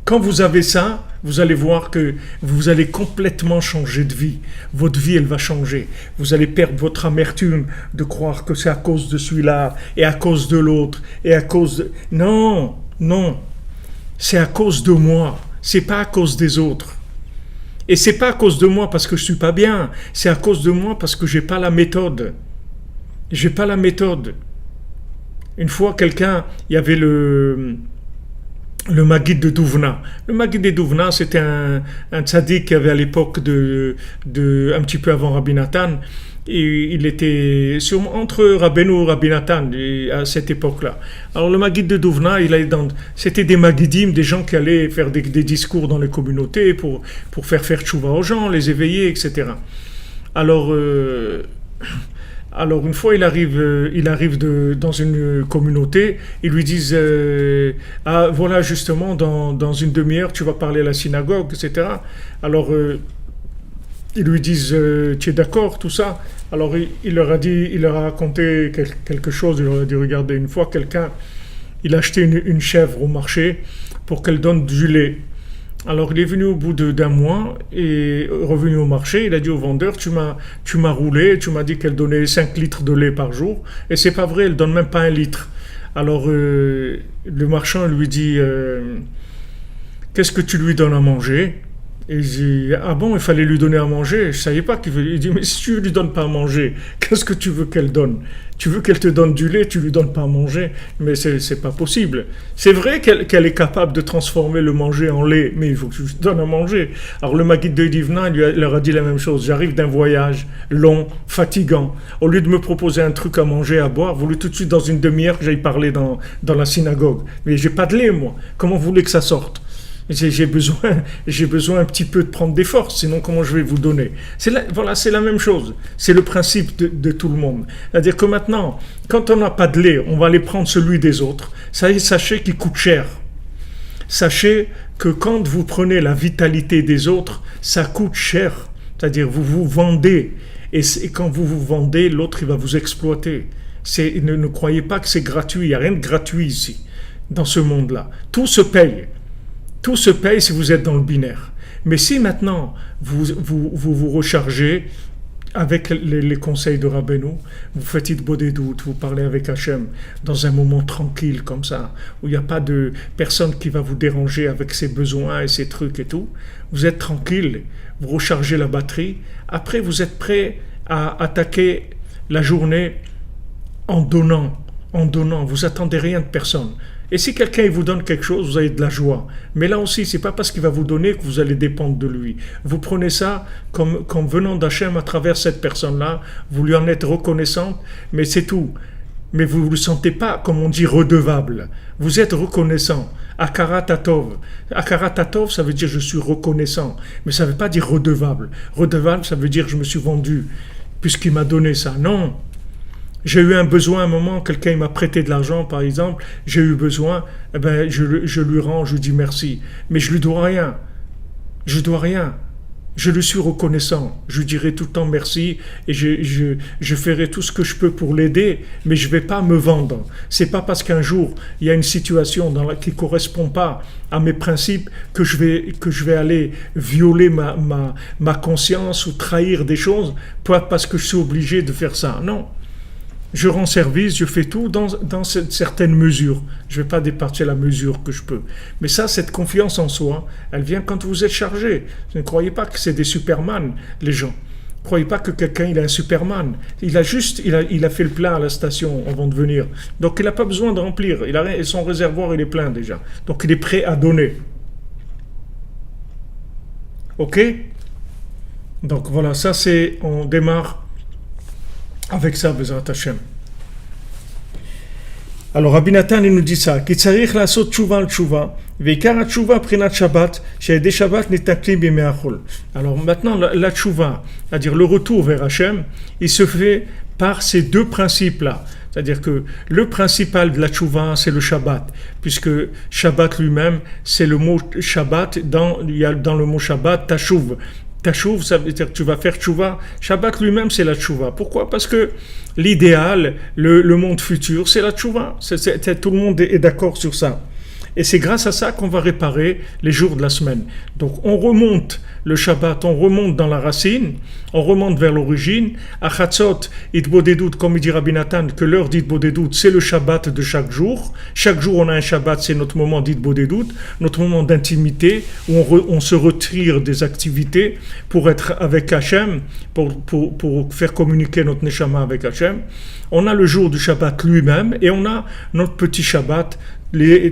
Speaker 1: Quand vous avez ça, vous allez voir que vous allez complètement changer de vie. Votre vie, elle va changer. Vous allez perdre votre amertume de croire que c'est à cause de celui-là et à cause de l'autre et à cause de... Non. C'est à cause de moi. C'est pas à cause des autres. Et c'est pas à cause de moi parce que je suis pas bien. C'est à cause de moi parce que j'ai pas la méthode. J'ai pas la méthode. Une fois, il y avait le Maguid de Douvna. Le Maguid de Douvna, c'était un tzaddik qui avait à l'époque un petit peu avant Rabbi Nathan, et il était entre Rabbeinu et Rabbi Nathan à cette époque-là. Alors le Maguid de Douvna, c'était des Magidim, des gens qui allaient faire des discours dans les communautés pour faire tchouva aux gens, les éveiller, etc. Alors une fois, il arrive dans une communauté, ils lui disent voilà, justement, dans une demi-heure, tu vas parler à la synagogue, etc. Alors, ils lui disent tu es d'accord, tout ça? Alors, il leur a raconté quelque chose, il leur a dit regardez, une fois, il a acheté une chèvre au marché pour qu'elle donne du lait. Alors il est venu au bout d'un mois et revenu au marché, il a dit au vendeur, tu m'as roulé, tu m'as dit qu'elle donnait 5 litres de lait par jour, et c'est pas vrai, elle donne même pas 1 litre. Alors le marchand lui dit, qu'est-ce que tu lui donnes à manger? Et il dit, ah bon, il fallait lui donner à manger, je savais pas qu'il veut. Il dit, mais si tu lui donnes pas à manger, qu'est-ce que tu veux qu'elle donne? Tu veux qu'elle te donne du lait, tu lui donnes pas à manger? Mais c'est pas possible. C'est vrai qu'elle est capable de transformer le manger en lait, mais il faut que tu lui donnes à manger. Alors le Maguid de Divna, il leur a dit la même chose. J'arrive d'un voyage long, fatigant. Au lieu de me proposer un truc à manger, à boire, vous voulez tout de suite dans une demi-heure que j'aille parler dans la synagogue. Mais j'ai pas de lait, moi. Comment vous voulez que ça sorte? J'ai besoin un petit peu de prendre des forces, sinon comment je vais vous donner? Voilà, c'est la même chose. C'est le principe de tout le monde. C'est-à-dire que maintenant, quand on n'a pas de lait, on va aller prendre celui des autres. Sachez qu'il coûte cher. Sachez que quand vous prenez la vitalité des autres, ça coûte cher. C'est-à-dire vous vous vendez. Et quand vous vous vendez, l'autre il va vous exploiter. Ne croyez pas que c'est gratuit. Il n'y a rien de gratuit ici, dans ce monde-là. Tout se paye. Tout se paye si vous êtes dans le binaire. Mais si maintenant vous rechargez avec les conseils de Rabbeinu, vous faites Hitbodedut, vous parlez avec Hachem dans un moment tranquille comme ça, où il n'y a pas de personne qui va vous déranger avec ses besoins et ses trucs et tout, vous êtes tranquille, vous rechargez la batterie, après vous êtes prêt à attaquer la journée en donnant, vous attendez rien de personne. Et si quelqu'un vous donne quelque chose, vous avez de la joie. Mais là aussi, c'est pas parce qu'il va vous donner que vous allez dépendre de lui. Vous prenez ça comme venant d'Hachem à travers cette personne-là, vous lui en êtes reconnaissante, mais c'est tout. Mais vous ne le sentez pas, comme on dit, redevable. Vous êtes reconnaissant. Akarat Atov. Akarat Atov, ça veut dire je suis reconnaissant. Mais ça ne veut pas dire redevable. Redevable, ça veut dire je me suis vendu, puisqu'il m'a donné ça. Non. J'ai eu un besoin à un moment, quelqu'un m'a prêté de l'argent par exemple, j'ai eu besoin, eh ben, je lui rends, je lui dis merci. Mais je lui dois rien. Je dois rien. Je lui suis reconnaissant. Je lui dirai tout le temps merci et je ferai tout ce que je peux pour l'aider, mais je ne vais pas me vendre. C'est pas parce qu'un jour il y a une situation qui ne correspond pas à mes principes que je vais aller violer ma conscience ou trahir des choses parce que je suis obligé de faire ça. Non. Je rends service, je fais tout dans certaines mesures. Je ne vais pas dépasser la mesure que je peux. Mais ça, cette confiance en soi, elle vient quand vous êtes chargé. Ne croyez pas que c'est des superman, les gens. Ne croyez pas que quelqu'un il est un superman. Il a fait le plein à la station avant de venir. Donc il n'a pas besoin de remplir. Son réservoir, il est plein déjà. Donc il est prêt à donner. Ok? Donc voilà, ça on démarre avec ça, Bezrat Hashem. Alors, Rabbi Nathan, il nous dit ça. Ki tzarich la'asot tshuva al tshuva, ve'ikar tshuva prinat Shabbat, she'edei Shabbat nitaklim b'yemei hachol. Alors maintenant, la tshuva, c'est-à-dire le retour vers Hashem, il se fait par ces deux principes-là. C'est-à-dire que le principal de la tshuva, c'est le Shabbat, puisque Shabbat lui-même, c'est le mot Shabbat, il y a dans le mot Shabbat, tashuv. Tashuv, ça veut dire que tu vas faire tchouva. Shabbat lui-même, c'est la tchouva. Pourquoi? Parce que l'idéal, le monde futur, c'est la tchouva. Tout le monde est d'accord sur ça. Et c'est grâce à ça qu'on va réparer les jours de la semaine. Donc on remonte le Shabbat, on remonte dans la racine, on remonte vers l'origine. À Chatzot, Hitbodedut, comme il dit Rabbi Nathan, que l'heure d'Hitbodedut, c'est le Shabbat de chaque jour. Chaque jour on a un Shabbat, c'est notre moment d'Hitbodedut, notre moment d'intimité, où on se retire des activités pour être avec Hachem, pour faire communiquer notre Neshama avec Hachem. On a le jour du Shabbat lui-même et on a notre petit Shabbat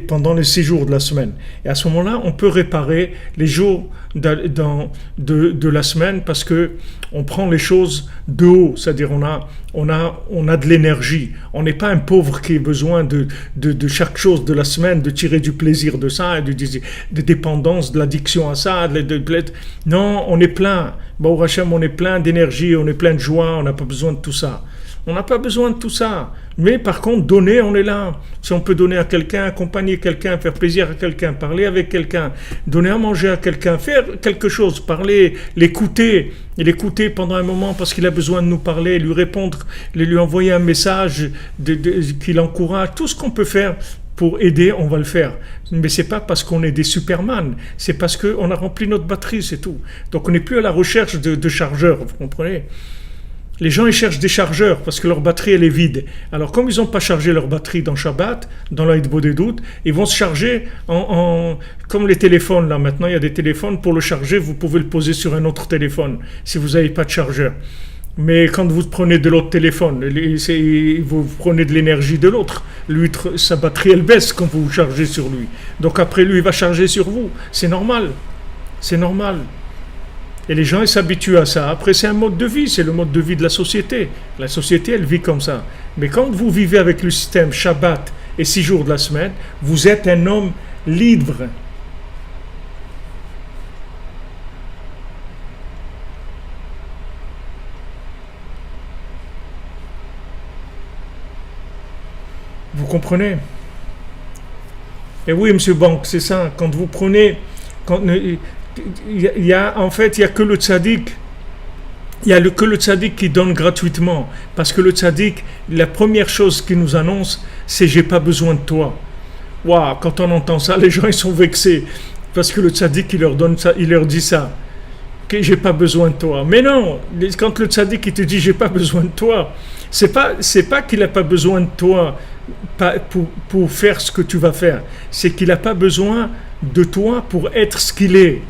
Speaker 1: pendant les 6 jours de la semaine. Et à ce moment-là, on peut réparer les jours de la semaine parce que on prend les choses de haut, c'est-à-dire on a de l'énergie. On n'est pas un pauvre qui a besoin de chaque chose de la semaine, de tirer du plaisir de ça, de dépendance, de l'addiction à ça. Non, on est plein. Baruch Hashem, on est plein d'énergie, on est plein de joie, on n'a pas besoin de tout ça. On n'a pas besoin de tout ça. Mais par contre, donner, on est là. Si on peut donner à quelqu'un, accompagner quelqu'un, faire plaisir à quelqu'un, parler avec quelqu'un, donner à manger à quelqu'un, faire quelque chose, parler, l'écouter pendant un moment parce qu'il a besoin de nous parler, lui répondre, lui envoyer un message qui l'encourage, tout ce qu'on peut faire pour aider, on va le faire. Mais c'est pas parce qu'on est des superman, c'est parce qu'on a rempli notre batterie, c'est tout. Donc on n'est plus à la recherche de chargeurs, vous comprenez ? Les gens, ils cherchent des chargeurs parce que leur batterie, elle est vide. Alors, comme ils n'ont pas chargé leur batterie dans Shabbat, dans la Hitbodedut, ils vont se charger comme les téléphones, là. Maintenant, il y a des téléphones. Pour le charger, vous pouvez le poser sur un autre téléphone, si vous n'avez pas de chargeur. Mais quand vous prenez de l'autre téléphone, vous prenez de l'énergie de l'autre. Lui, sa batterie, elle baisse quand vous chargez sur lui. Donc, après, lui, il va charger sur vous. C'est normal. C'est normal. Et les gens, ils s'habituent à ça. Après, c'est un mode de vie, c'est le mode de vie de la société. La société, elle vit comme ça. Mais quand vous vivez avec le système Shabbat et 6 jours de la semaine, vous êtes un homme libre. Vous comprenez? Et oui, monsieur Bank, c'est ça. Quand vous prenez, il y a en fait, il y a que le tzaddik. Il y a que le tzaddik qui donne gratuitement. Parce que le tzaddik, la première chose qu'il nous annonce, c'est j'ai pas besoin de toi. Waouh, quand on entend ça, les gens ils sont vexés. Parce que le tzaddik, il leur donne ça, il leur dit ça. Que j'ai pas besoin de toi. Mais non, quand le tzaddik il te dit j'ai pas besoin de toi, c'est pas qu'il a pas besoin de toi pour faire ce que tu vas faire. C'est qu'il a pas besoin de toi pour être ce qu'il est.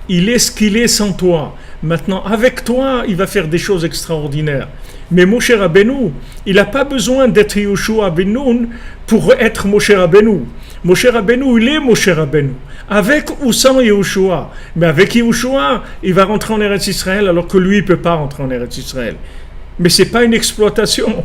Speaker 1: Il est ce qu'il est sans toi. Maintenant, avec toi, il va faire des choses extraordinaires. Mais Moshe Rabbeinu, il n'a pas besoin d'être Yoshua ben Nun pour être Moshe Rabbeinu. Moshe Rabbeinu, il est Moshe Rabbeinu. Avec ou sans Yehoshua. Mais avec Yehoshua, il va rentrer en Eretz Israël alors que lui, il ne peut pas rentrer en Eretz Israël. Mais ce n'est pas une exploitation.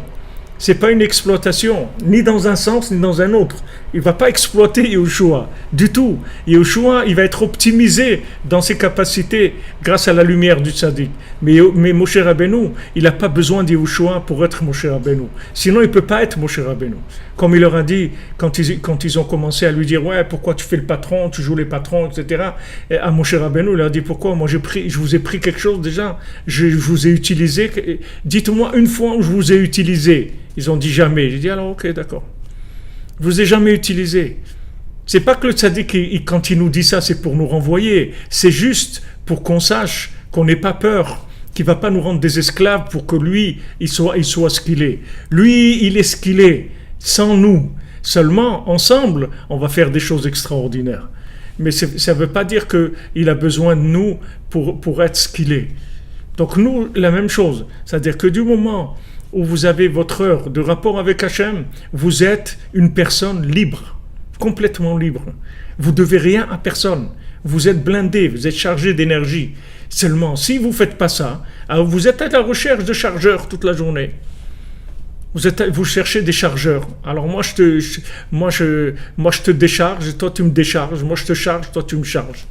Speaker 1: C'est pas une exploitation, ni dans un sens, ni dans un autre. Il ne va pas exploiter Yehoshua, du tout. Yehoshua, il va être optimisé dans ses capacités grâce à la lumière du tzaddik. Mais Moshe Rabbeinu, il n'a pas besoin de Yehoshua pour être Moshe Rabbeinu. Sinon, il ne peut pas être Moshe Rabbeinu. Comme il leur a dit, quand ils ont commencé à lui dire « Ouais, pourquoi tu fais le patron, tu joues les patrons, etc. » Et à Moshe Rabbeinu, il leur a dit « Pourquoi? Moi, je vous ai pris quelque chose déjà. Je vous ai utilisé. Dites-moi une fois où je vous ai utilisé. » Ils ont dit jamais. J'ai dit alors ok, d'accord. Je vous ai jamais utilisé. C'est pas que le tzaddik, quand il nous dit ça, c'est pour nous renvoyer. C'est juste pour qu'on sache qu'on n'ait pas peur, qu'il va pas nous rendre des esclaves pour que lui, il soit ce qu'il est. Lui, il est ce qu'il est, sans nous. Seulement, ensemble, on va faire des choses extraordinaires. Mais ça veut pas dire qu'il a besoin de nous pour être ce qu'il est. Donc nous, la même chose. C'est-à-dire que du moment où vous avez votre heure de rapport avec Hachem, vous êtes une personne libre, complètement libre. Vous ne devez rien à personne. Vous êtes blindé, vous êtes chargé d'énergie. Seulement, si vous ne faites pas ça, alors vous êtes à la recherche de chargeurs toute la journée. Vous cherchez des chargeurs. Alors moi je te décharge, toi tu me décharges. Moi je te charge, toi tu me charges.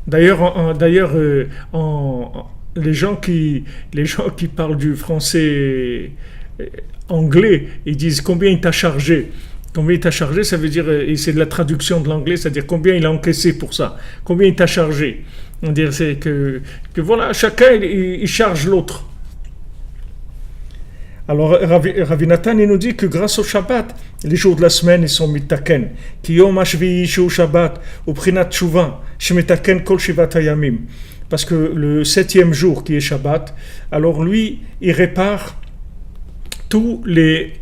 Speaker 1: D'ailleurs, les gens qui parlent du français anglais, ils disent combien il t'a chargé. Combien il t'a chargé, ça veut dire, et c'est de la traduction de l'anglais, c'est-à-dire combien il a encaissé pour ça. Combien il t'a chargé. On dirait c'est que voilà, chacun il charge l'autre. Alors Ravi Nathan il nous dit que grâce au Shabbat, les jours de la semaine ils sont mitaken. Ki yom hashvi'i shu Shabbat uprinat tshuva shemitaken kol shivat hayamim. Parce que le 7e jour qui est Shabbat, alors lui, il répare tous les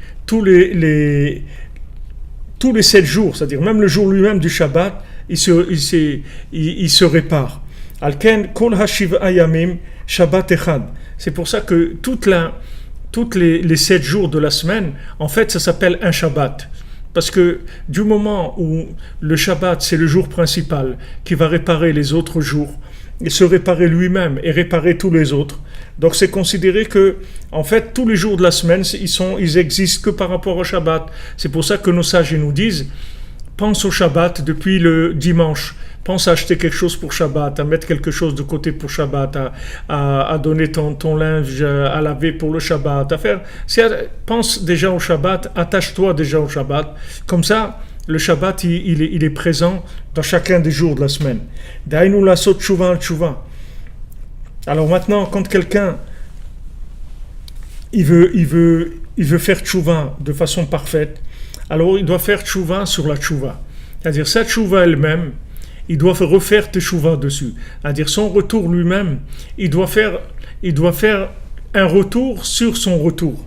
Speaker 1: 7 jours, c'est-à-dire même le jour lui-même du Shabbat, il se répare. Alken kol hashiva yamim Shabbat echad. C'est pour ça que toutes les 7 jours de la semaine, en fait, ça s'appelle un Shabbat. Parce que du moment où le Shabbat, c'est le jour principal qui va réparer les autres jours, et se réparer lui-même et réparer tous les autres. Donc c'est considéré que, en fait, tous les jours de la semaine, ils existent que par rapport au Shabbat. C'est pour ça que nos sages nous disent, pense au Shabbat depuis le dimanche. Pense à acheter quelque chose pour Shabbat, à mettre quelque chose de côté pour Shabbat, à donner ton linge à laver pour le Shabbat. Pense déjà au Shabbat, attache-toi déjà au Shabbat. Comme ça, le Shabbat, il est présent dans chacun des jours de la semaine. Daïnou la sot tshuva al tshuva. Alors maintenant, quand quelqu'un il veut faire tshuva de façon parfaite, alors il doit faire tshuva sur la tshuva. C'est-à-dire sa tshuva elle-même, il doit refaire teshuva dessus. C'est-à-dire son retour lui-même, il doit faire un retour sur son retour.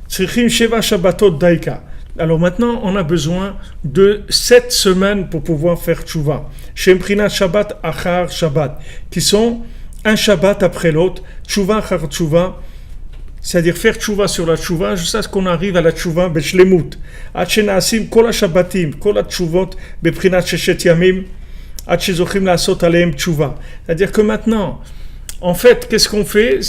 Speaker 1: Tzrichim sheva shabbatot daika. Alors maintenant, on a besoin de 7 semaines pour pouvoir faire tchouva. Shemprinat Shabbat achar Shabbat, qui sont un Shabbat après l'autre, tchouva achar tchouva, c'est-à-dire faire tchouva sur la tchouva jusqu'à ce qu'on arrive à la tchouva beshlemut. Ad shenasim kol ha-shabbatim, kol ha-tchuvot beprinat sheshet yamim, ad shezochim la'asot aleim tchouva. C'est-à-dire que maintenant, en fait, qu'est-ce qu'on fait?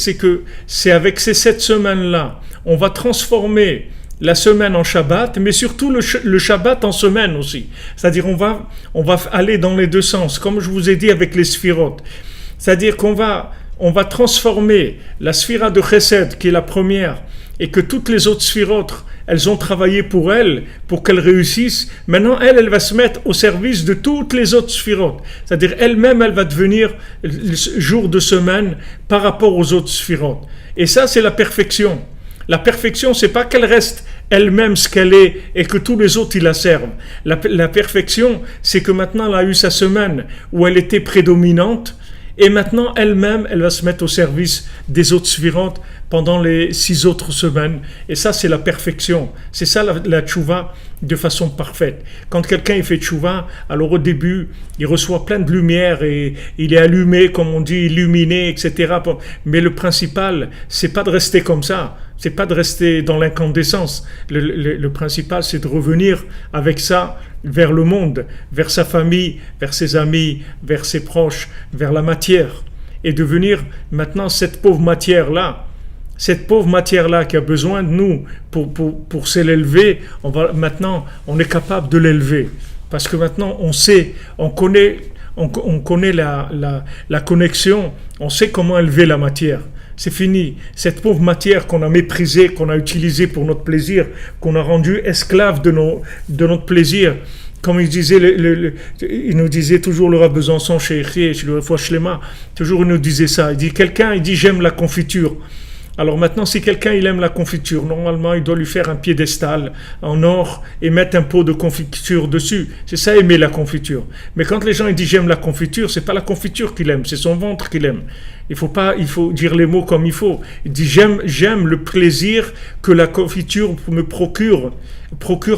Speaker 1: C'est avec ces 7 semaines-là, on va transformer la semaine en Shabbat, mais surtout le Shabbat en semaine aussi. C'est-à-dire on va aller dans les deux sens, comme je vous ai dit avec les sphirotes. C'est-à-dire qu'on va on va transformer la sphira de Chesed, qui est la première, et que toutes les autres sphirotes, elles ont travaillé pour elle, pour qu'elles réussissent. Maintenant, elle va se mettre au service de toutes les autres sphirotes. C'est-à-dire, elle-même, elle va devenir jour de semaine par rapport aux autres sphirotes. Et ça, c'est la perfection. La perfection, c'est pas qu'elle reste elle-même ce qu'elle est et que tous les autres, ils la servent. La perfection, c'est que maintenant, elle a eu sa semaine où elle était prédominante, et maintenant, elle-même, elle va se mettre au service des autres sphirotes pendant les 6 autres semaines. Et ça, c'est la perfection. C'est ça la tchouva de façon parfaite. Quand quelqu'un il fait tchouva, alors au début, il reçoit plein de lumière et il est allumé, comme on dit, illuminé, etc. Mais le principal, c'est pas de rester comme ça. C'est pas de rester dans l'incandescence. Le principal, c'est de revenir avec ça vers le monde, vers sa famille, vers ses amis, vers ses proches, vers la matière. Et devenir maintenant cette pauvre matière-là qui a besoin de nous pour s'élever, maintenant, on est capable de l'élever. Parce que maintenant, on connaît la connexion, on sait comment élever la matière. C'est fini. Cette pauvre matière qu'on a méprisée, qu'on a utilisée pour notre plaisir, qu'on a rendue esclave de notre plaisir. Comme il nous disait toujours le Rav Besançon chez Echie, chez le Refoua Shlema, toujours il nous disait ça. Il dit j'aime la confiture. Alors maintenant, si quelqu'un il aime la confiture, normalement il doit lui faire un piédestal en or et mettre un pot de confiture dessus. C'est ça aimer la confiture. Mais quand les gens ils disent j'aime la confiture, c'est pas la confiture qu'il aime, c'est son ventre qu'il aime. Il faut dire les mots comme il faut. Il dit j'aime le plaisir que la confiture me procure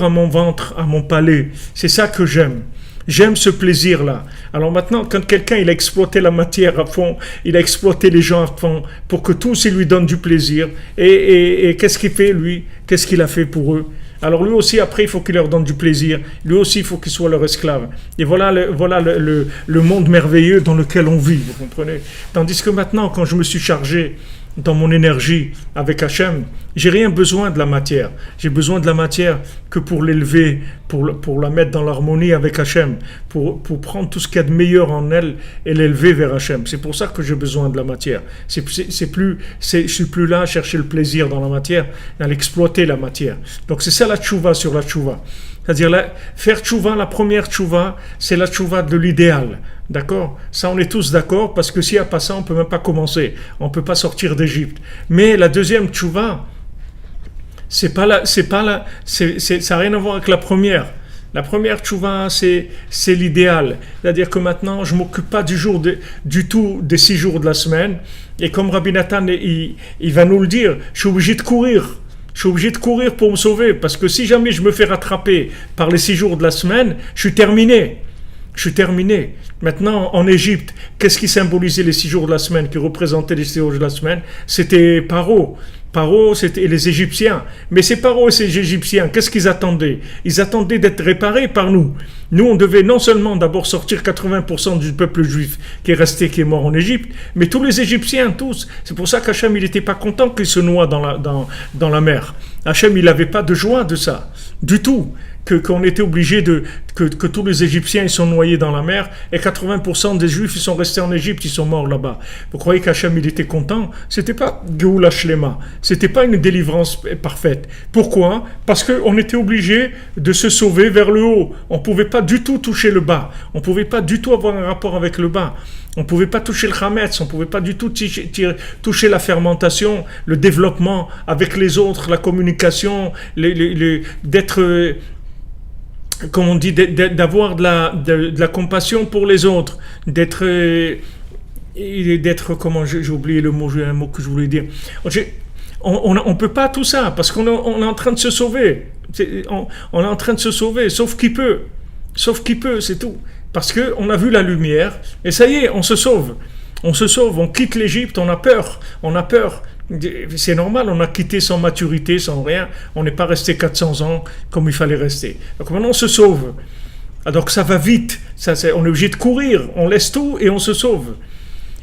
Speaker 1: à mon ventre, à mon palais. C'est ça que j'aime. J'aime ce plaisir-là. Alors maintenant, quand quelqu'un il a exploité la matière à fond, il a exploité les gens à fond, pour que tous ils lui donnent du plaisir, et qu'est-ce qu'il fait lui? Qu'est-ce qu'il a fait pour eux? Alors lui aussi, après, il faut qu'il leur donne du plaisir. Lui aussi, il faut qu'il soit leur esclave. Et voilà le monde merveilleux dans lequel on vit, vous comprenez? Tandis que maintenant, quand je me suis chargé dans mon énergie avec Hachem, j'ai rien besoin de la matière. J'ai besoin de la matière que pour l'élever, pour la mettre dans l'harmonie avec Hachem, pour prendre tout ce qu'il y a de meilleur en elle et l'élever vers Hachem. C'est pour ça que j'ai besoin de la matière. Je suis plus là à chercher le plaisir dans la matière, à l'exploiter la matière. Donc c'est ça la tchouva sur la tchouva. C'est-à-dire, faire tchouva, la première tchouva, c'est la tchouva de l'idéal. D'accord? Ça, on est tous d'accord, parce que s'il n'y a pas ça, on ne peut même pas commencer. On ne peut pas sortir d'Égypte. Mais la deuxième tchouva, ça n'a rien à voir avec la première. La première tchouva, c'est l'idéal. C'est-à-dire que maintenant, je ne m'occupe pas du tout des 6 jours de la semaine. Et comme Rabbi Nathan, il va nous le dire, je suis obligé de courir. Je suis obligé de courir pour me sauver, parce que si jamais je me fais rattraper par les 6 jours de la semaine, je suis terminé. Maintenant, en Égypte, qu'est-ce qui symbolisait les 6 jours de la semaine, qui représentait les 6 jours de la semaine? C'était Paro. Paro, c'était les Égyptiens. Mais ces Paro et ces Égyptiens, qu'est-ce qu'ils attendaient? Ils attendaient d'être réparés par nous. Nous, on devait non seulement d'abord sortir 80% du peuple juif qui est mort en Égypte, mais tous les Égyptiens, tous. C'est pour ça qu'Hachem, il n'était pas content qu'ils se noient dans la mer. Hachem, il n'avait pas de joie de ça, du tout. Qu'on était obligé que tous les Égyptiens ils sont noyés dans la mer et 80% des Juifs ils sont restés en Égypte, ils sont morts là-bas. Vous croyez qu'Hachem il était content? C'était pas Geoula Shlema, c'était pas une délivrance parfaite. Pourquoi? Parce qu'on était obligé de se sauver vers le haut. On pouvait pas du tout toucher le bas. On pouvait pas du tout avoir un rapport avec le bas. On pouvait pas toucher le chametz, on pouvait pas du tout toucher la fermentation, le développement avec les autres, la communication, d'être comme on dit, d'avoir de la compassion pour les autres, d'être comment j'ai oublié le mot, j'ai un mot que je voulais dire. On peut pas tout ça parce qu'on est en train de se sauver. On est en train de se sauver, sauf qui peut, c'est tout. Parce que on a vu la lumière et ça y est, on se sauve, on quitte l'Égypte, on a peur. C'est normal, on a quitté sans maturité, sans rien. On n'est pas resté 400 ans comme il fallait rester. Donc maintenant, on se sauve. Donc ça va vite. On est obligé de courir. On laisse tout et on se sauve.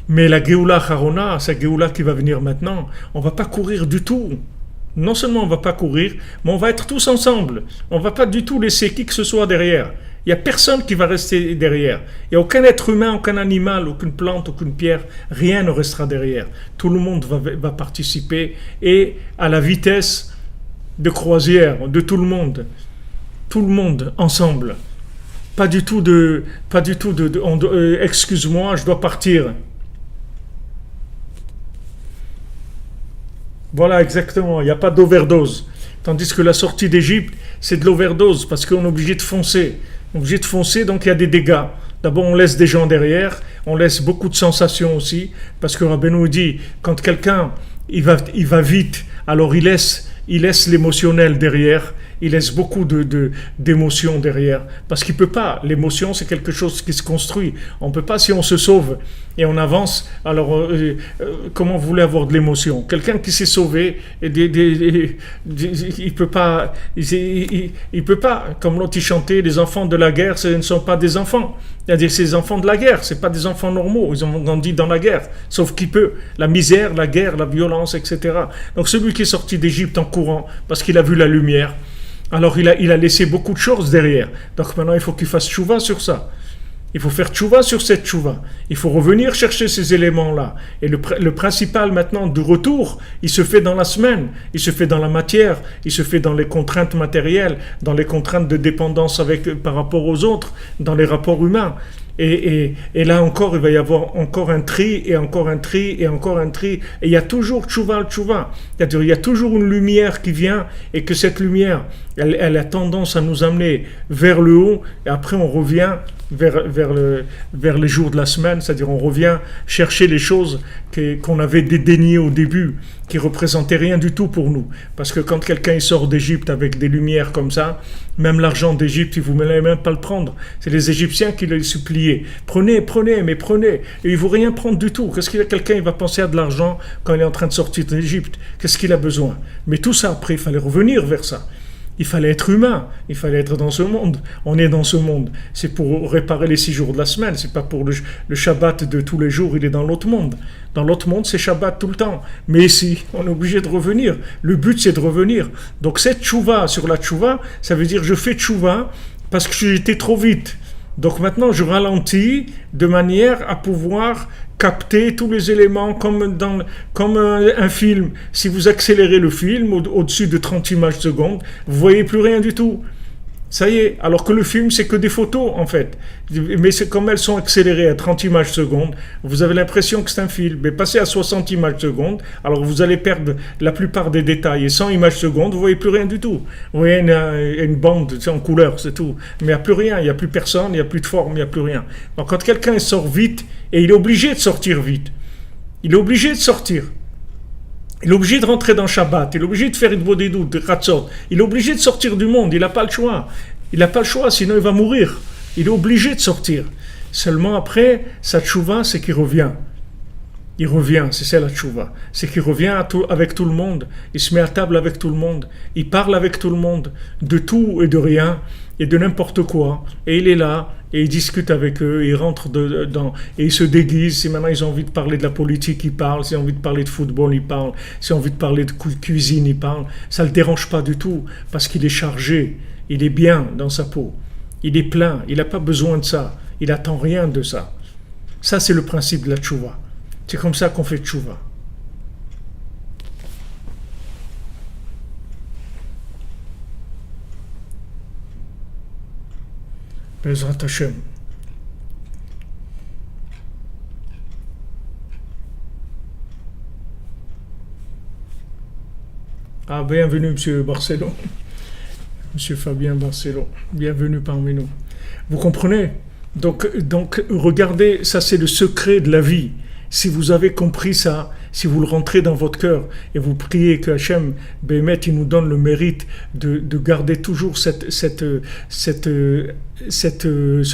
Speaker 1: Mais la Géoula Harona, cette Géoula qui va venir maintenant, on ne va pas courir du tout. Non seulement on ne va pas courir, mais on va être tous ensemble. On ne va pas du tout laisser qui que ce soit derrière. Il n'y a personne qui va rester derrière. Il n'y a aucun être humain, aucun animal, aucune plante, aucune pierre. Rien ne restera derrière. Tout le monde va participer et à la vitesse de croisière de tout le monde. Tout le monde ensemble. Pas du tout excuse-moi, je dois partir. Voilà, exactement. Il n'y a pas d'overdose. Tandis que la sortie d'Égypte, c'est de l'overdose parce qu'on est obligé de foncer. On est obligé de foncer, donc il y a des dégâts. D'abord, on laisse des gens derrière, on laisse beaucoup de sensations aussi, parce que Rabbeinu dit, quand quelqu'un il va vite, alors il laisse l'émotionnel derrière, il laisse beaucoup d'émotions derrière, parce qu'il peut pas. L'émotion, c'est quelque chose qui se construit. On peut pas, si on se sauve et on avance, alors comment vous voulez avoir de l'émotion? Quelqu'un qui s'est sauvé, il peut pas, il peut pas, comme l'ont chanté, les enfants de la guerre, ce ne sont pas des enfants. C'est-à-dire ces enfants de la guerre, c'est pas des enfants normaux, ils ont grandi dans la guerre, sauf qu'il peut, la misère, la guerre, la violence, etc. Donc celui qui est sorti d'Égypte en courant, parce qu'il a vu la lumière, alors il a laissé beaucoup de choses derrière. Donc maintenant il faut qu'il fasse tchouva sur ça. Il faut faire tchouva sur cette tchouva. Il faut revenir chercher ces éléments-là. Et le principal maintenant du retour, il se fait dans la semaine, il se fait dans la matière, il se fait dans les contraintes matérielles, dans les contraintes de dépendance par rapport aux autres, dans les rapports humains. Et là encore, il va y avoir encore un tri, et encore un tri, et encore un tri. Et il y a toujours tchouva. C'est-à-dire, il y a toujours une lumière qui vient, et que cette lumière, elle a tendance à nous amener vers le haut, et après on revient vers les jours de la semaine, c'est-à-dire on revient chercher les choses qu'on avait dédaignées au début, qui représentaient rien du tout pour nous. Parce que quand quelqu'un sort d'Égypte avec des lumières comme ça, même l'argent d'Égypte, il ne vous même pas le prendre. C'est les Égyptiens qui le suppliaient. Prenez, mais prenez. Et il ne vous rien prendre du tout. Qu'est-ce qu'il a? Quelqu'un il va penser à de l'argent quand il est en train de sortir d'Égypte? Qu'est-ce qu'il a besoin? Mais tout ça, après, il fallait revenir vers ça. Il fallait être humain, il fallait être dans ce monde. On est dans ce monde. C'est pour réparer les 6 jours de la semaine. C'est pas pour le Shabbat de tous les jours, il est dans l'autre monde. Dans l'autre monde, c'est Shabbat tout le temps. Mais ici, on est obligé de revenir. Le but, c'est de revenir. Donc cette tchouva sur la tchouva, ça veut dire je fais tchouva parce que j'étais trop vite. Donc maintenant, je ralentis de manière à pouvoir capter tous les éléments comme un film. Si vous accélérez le film au-dessus de 30 images secondes, vous voyez plus rien du tout. Ça y est, alors que le film, c'est que des photos, en fait. Mais c'est comme elles sont accélérées à 30 images secondes, vous avez l'impression que c'est un film. Mais passez à 60 images secondes, alors vous allez perdre la plupart des détails. Et 100 images secondes, vous voyez plus rien du tout. Vous voyez une bande en couleur, c'est tout. Mais il n'y a plus rien, il n'y a plus personne, il n'y a plus de forme, il n'y a plus rien. Donc quand quelqu'un sort vite, et il est obligé de sortir vite, il est obligé de sortir. Il est obligé de rentrer dans Shabbat, il est obligé de faire une bodédoute, de Khatzot, il est obligé de sortir du monde, il n'a pas le choix. Il n'a pas le choix, sinon il va mourir. Il est obligé de sortir. Seulement après, sa tchouva, c'est qu'il revient. Il revient, c'est ça la tchouva. C'est qu'il revient avec tout le monde, il se met à table avec tout le monde, il parle avec tout le monde, de tout et de rien, et de n'importe quoi. Et il est là, et il discute avec eux, il rentre dedans, et il se déguise. Si maintenant ils ont envie de parler de la politique, il parle. S'ils ont envie de parler de football, il parle. S'ils ont envie de parler de cuisine, il parle. Ça ne le dérange pas du tout, parce qu'il est chargé, il est bien dans sa peau. Il est plein, il n'a pas besoin de ça. Il n'attend rien de ça. Ça, c'est le principe de la tchouva. C'est comme ça qu'on fait tchouva. Bezrat Hashem. Ah, bienvenue, Monsieur Barcelo. Monsieur Fabien Barcelo. Bienvenue parmi nous. Vous comprenez? Donc, regardez, ça c'est le secret de la vie. Si vous avez compris ça, si vous le rentrez dans votre cœur et vous priez que Hachem, Bémet, il nous donne le mérite de garder toujours ce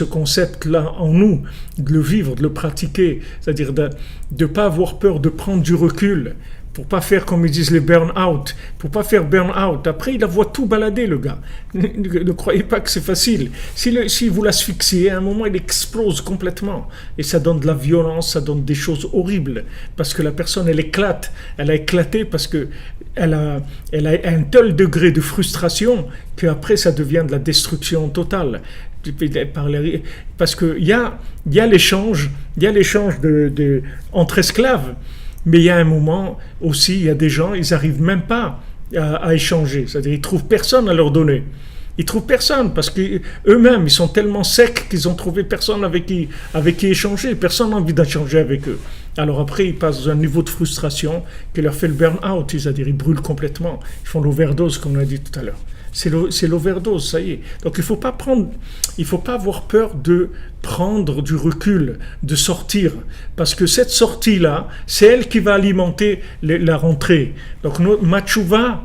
Speaker 1: concept-là en nous, de le vivre, de le pratiquer, c'est-à-dire de ne pas avoir peur de prendre du recul, Pour pas faire, comme ils disent, les burn-out. Pour pas faire burn-out. Après, il la voit tout balader, le gars. Ne croyez pas que c'est facile. Si vous l'asphyxiez, à un moment, il explose complètement. Et ça donne de la violence, ça donne des choses horribles. Parce que la personne, elle éclate. Elle a éclaté parce que elle a un tel degré de frustration qu'après, ça devient de la destruction totale. Parce qu'il y a l'échange entre esclaves. Mais il y a un moment aussi, il y a des gens, ils n'arrivent même pas à échanger. C'est-à-dire, ils ne trouvent personne à leur donner. Ils ne trouvent personne parce qu'eux-mêmes, ils sont tellement secs qu'ils n'ont trouvé personne avec qui échanger. Personne n'a envie d'échanger avec eux. Alors après, ils passent à un niveau de frustration qui leur fait le burn-out. C'est-à-dire, ils brûlent complètement. Ils font l'overdose, comme on a dit tout à l'heure. C'est l'overdose, ça y est. Donc il ne faut pas avoir peur de prendre du recul, de sortir. Parce que cette sortie-là, c'est elle qui va alimenter la rentrée. Donc ma tchouva,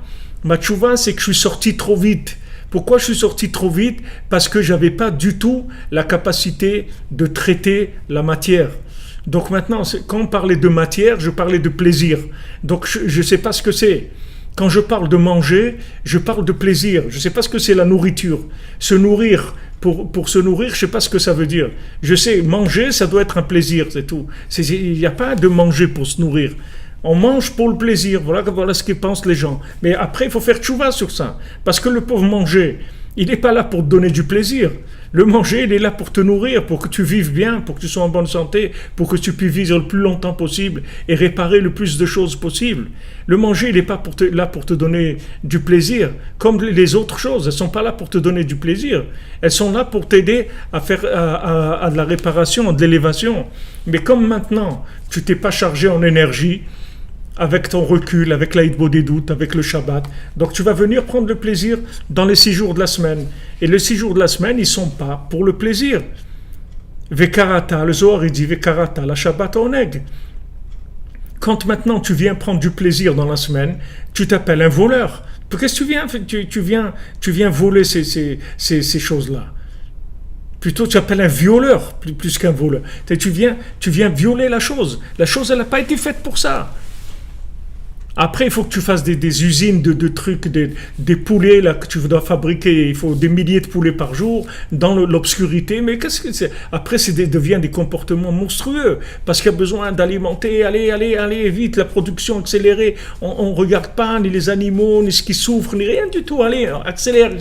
Speaker 1: c'est que je suis sorti trop vite. Pourquoi je suis sorti trop vite? Parce que je n'avais pas du tout la capacité de traiter la matière. Donc maintenant, quand on parlait de matière, je parlais de plaisir. Donc je ne sais pas ce que c'est. Quand je parle de manger, je parle de plaisir. Je ne sais pas ce que c'est la nourriture. Se nourrir, pour se nourrir, je ne sais pas ce que ça veut dire. Je sais, manger, ça doit être un plaisir, c'est tout. Il n'y a pas de manger pour se nourrir. On mange pour le plaisir. Voilà ce que pensent les gens. Mais après, il faut faire tchouva sur ça. Parce que le pauvre manger, il n'est pas là pour te donner du plaisir. Le manger, il est là pour te nourrir, pour que tu vives bien, pour que tu sois en bonne santé, pour que tu puisses vivre le plus longtemps possible et réparer le plus de choses possible. Le manger, il n'est pas là pour te donner du plaisir. Comme les autres choses, elles ne sont pas là pour te donner du plaisir. Elles sont là pour t'aider à faire à de la réparation, de l'élévation. Mais comme maintenant, tu t'es pas chargé en énergie, avec ton recul, avec l'Aïd des doutes, avec le Shabbat. Donc tu vas venir prendre le plaisir dans les 6 jours de la semaine. Et les 6 jours de la semaine, ils ne sont pas pour le plaisir. Vekarata, le Zohar il dit Vekarata, la Shabbat oneg. Quand maintenant tu viens prendre du plaisir dans la semaine, tu t'appelles un voleur. Qu'est-ce que tu viens voler ces choses-là. Plutôt, tu appelles un violeur plus qu'un voleur. Tu viens violer la chose. La chose, elle n'a pas été faite pour ça. Après, il faut que tu fasses des usines de trucs, des poulets là, que tu dois fabriquer. Il faut des milliers de poulets par jour dans l'obscurité. Mais qu'est-ce que c'est? Après, devient des comportements monstrueux parce qu'il y a besoin d'alimenter. Allez, vite, la production accélérée. On ne regarde pas ni les animaux, ni ce qui souffrent, ni rien du tout. Allez, accélère.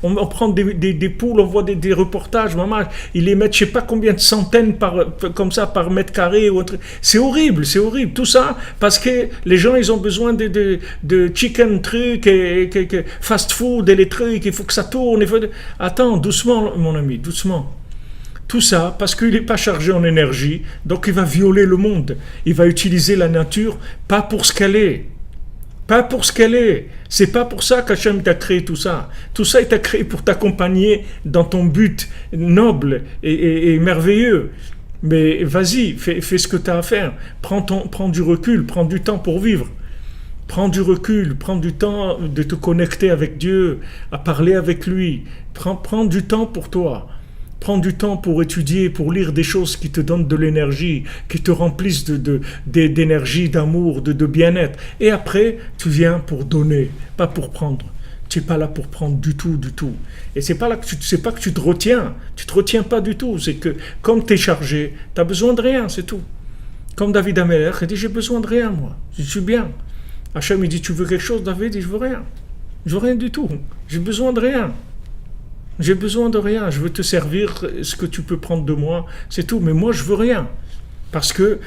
Speaker 1: On prend des poules, on voit des reportages. Maman, ils les mettent, je ne sais pas combien de centaines comme ça par mètre carré. C'est horrible. Tout ça parce que les gens, ils ont besoin de chicken trucs et fast food et les trucs, il faut que ça tourne. Attends, doucement mon ami, doucement. Tout ça parce qu'il n'est pas chargé en énergie, donc il va violer le monde. Il va utiliser la nature pas pour ce qu'elle est. Pas pour ce qu'elle est. C'est pas pour ça qu'Hachem t'a créé tout ça. Tout ça, il t'a créé pour t'accompagner dans ton but noble et merveilleux. Mais vas-y, fais ce que tu as à faire. Prends du recul, prends du temps pour vivre. Prends du recul, prends du temps de te connecter avec Dieu, à parler avec lui. Prends du temps pour toi. Prends du temps pour étudier, pour lire des choses qui te donnent de l'énergie, qui te remplissent d'énergie, d'amour, de bien-être. Et après, tu viens pour donner, pas pour prendre. Tu n'es pas là pour prendre du tout. Et c'est pas que tu te retiens. Tu te retiens pas du tout. C'est que comme tu es chargé, tu n'as besoin de rien, c'est tout. Comme David Amelech, il dit, j'ai besoin de rien, moi. Je suis bien. Hachem, il dit, tu veux quelque chose? David dit, je veux rien. Je veux rien du tout. J'ai besoin de rien. J'ai besoin de rien. Je veux te servir ce que tu peux prendre de moi. C'est tout. Mais moi, je veux rien. Parce que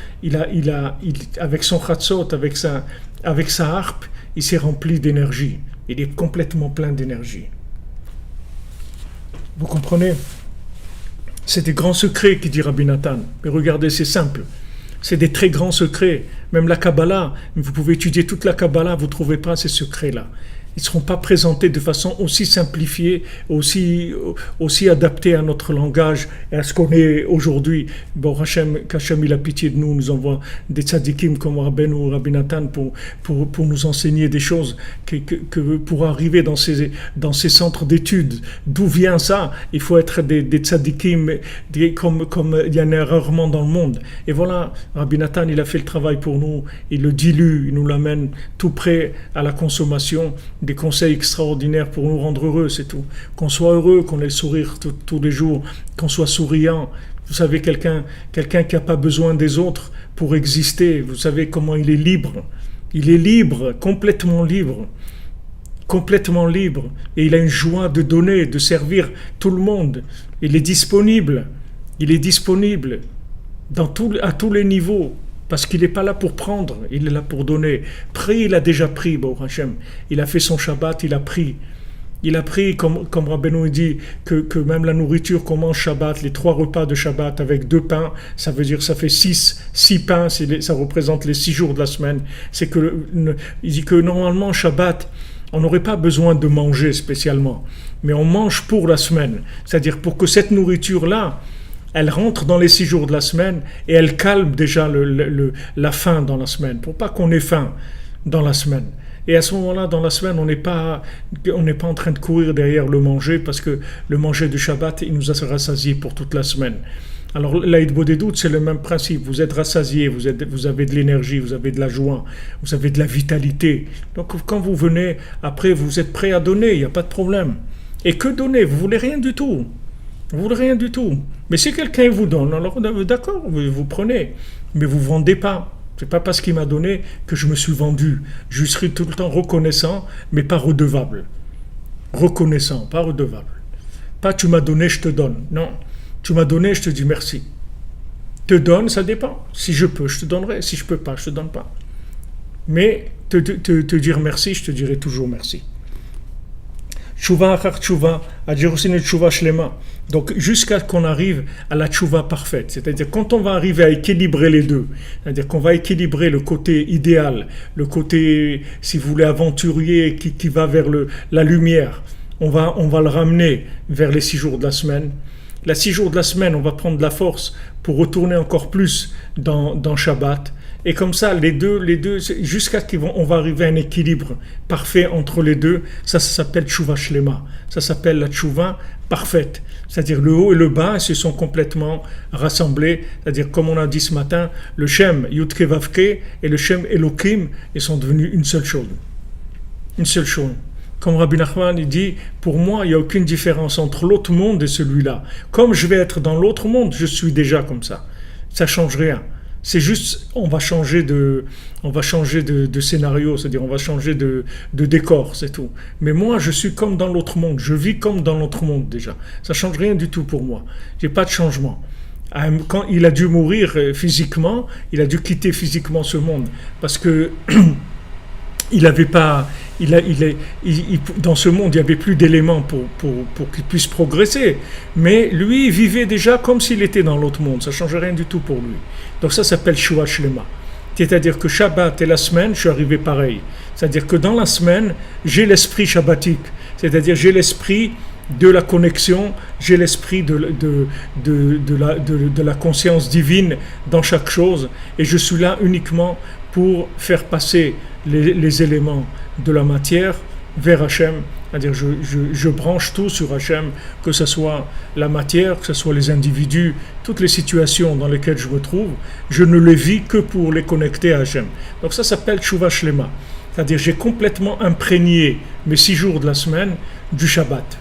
Speaker 1: avec son chatzot, avec sa harpe, il s'est rempli d'énergie. Il est complètement plein d'énergie. Vous comprenez? C'est des grands secrets, qui dit Rabbi Nathan. Mais regardez, c'est simple. C'est des très grands secrets. Même la Kabbalah, vous pouvez étudier toute la Kabbalah, vous ne trouverez pas ces secrets-là. Ils ne seront pas présentés de façon aussi simplifiée, aussi adaptée à notre langage et à ce qu'on est aujourd'hui. Bon, qu'Hachem il a pitié de nous, nous envoie des tzadikim comme Rabbeinu ou Rabbi Nathan pour nous enseigner des choses que pour arriver dans ces centres d'études. D'où vient ça? Il faut être des tzadikim comme il y en a rarement dans le monde. Et voilà, Rabbi Nathan il a fait le travail pour nous. nous, il le dilue, il nous l'amène tout près à la consommation, des conseils extraordinaires pour nous rendre heureux, c'est tout. Qu'on soit heureux, qu'on ait le sourire tous les jours, qu'on soit souriant. Vous savez, quelqu'un qui n'a pas besoin des autres pour exister, vous savez comment il est libre. Il est libre, complètement libre. Complètement libre. Et il a une joie de donner, de servir tout le monde. Il est disponible. Il est disponible à tous les niveaux. Parce qu'il n'est pas là pour prendre, il est là pour donner. Pris, il a déjà pris, Baruch Hashem. Il a fait son Shabbat, il a pris. Il a pris, comme Rabbeinu dit, que même la nourriture qu'on mange Shabbat, les 3 repas de Shabbat avec 2 pains, ça veut dire ça fait 6 pains, ça représente les 6 jours de la semaine. C'est il dit que normalement Shabbat, on n'aurait pas besoin de manger spécialement, mais on mange pour la semaine. C'est-à-dire pour que cette nourriture-là, elle rentre dans les 6 jours de la semaine et elle calme déjà la faim dans la semaine, pour pas qu'on ait faim dans la semaine. Et à ce moment-là, dans la semaine, on n'est pas en train de courir derrière le manger, parce que le manger de Shabbat, il nous a rassasiés pour toute la semaine. Alors l'Aïd Bodedout, c'est le même principe. Vous êtes rassasiés, vous avez de l'énergie, vous avez de la joie, vous avez de la vitalité. Donc quand vous venez, après, vous êtes prêt à donner, il n'y a pas de problème. Et que donner? Vous voulez rien du tout. Vous voulez rien du tout. Mais si quelqu'un vous donne, alors d'accord, vous prenez, mais vous ne vendez pas. C'est pas parce qu'il m'a donné que je me suis vendu. Je serai tout le temps reconnaissant, mais pas redevable. Reconnaissant, pas redevable. Pas tu m'as donné, je te donne. Non, tu m'as donné, je te dis merci. Te donne, ça dépend. Si je peux, je te donnerai. Si je peux pas, je te donne pas. Mais te dire merci, je te dirai toujours merci. Tchouva achar tchouva, adjirosine tchouva shlema. Donc jusqu'à qu'on arrive à la tchouva parfaite, c'est-à-dire quand on va arriver à équilibrer les deux, c'est-à-dire qu'on va équilibrer le côté idéal, le côté, si vous voulez, aventurier qui va vers la lumière, on va le ramener vers les 6 jours de la semaine. Les 6 jours de la semaine, on va prendre de la force pour retourner encore plus dans Shabbat. Et comme ça, les deux, jusqu'à qu'on va arriver à un équilibre parfait entre les deux, ça s'appelle tchouva shlema. Ça s'appelle la tchouva parfaite. C'est-à-dire le haut et le bas se sont complètement rassemblés. C'est-à-dire, comme on a dit ce matin, le Shem Yudke Vavke et le Shem Elohim, ils sont devenus une seule chose. Une seule chose. Comme Rabbi Nachman, il dit, pour moi, il n'y a aucune différence entre l'autre monde et celui-là. Comme je vais être dans l'autre monde, je suis déjà comme ça. Ça ne change rien. C'est juste, on va changer de scénario, c'est-à-dire on va changer de décor, c'est tout. Mais moi, je suis comme dans l'autre monde, je vis comme dans l'autre monde déjà. Ça ne change rien du tout pour moi. J'ai pas de changement. Quand il a dû mourir physiquement, il a dû quitter physiquement ce monde, parce que il avait pas, dans ce monde, il n'y avait plus d'éléments pour qu'il puisse progresser. Mais lui, il vivait déjà comme s'il était dans l'autre monde. Ça ne change rien du tout pour lui. Donc ça s'appelle Shua Shlema. C'est-à-dire que Shabbat et la semaine, je suis arrivé pareil. C'est-à-dire que dans la semaine, j'ai l'esprit shabbatique. C'est-à-dire j'ai l'esprit de la connexion, j'ai l'esprit de la conscience divine dans chaque chose. Et je suis là uniquement pour faire passer les éléments de la matière vers Hachem. C'est-à-dire je branche tout sur Hachem, que ce soit la matière, que ce soit les individus, toutes les situations dans lesquelles je me trouve, je ne les vis que pour les connecter à Hachem. Donc ça s'appelle Tchouva Shlema. C'est-à-dire j'ai complètement imprégné mes 6 jours de la semaine du Shabbat.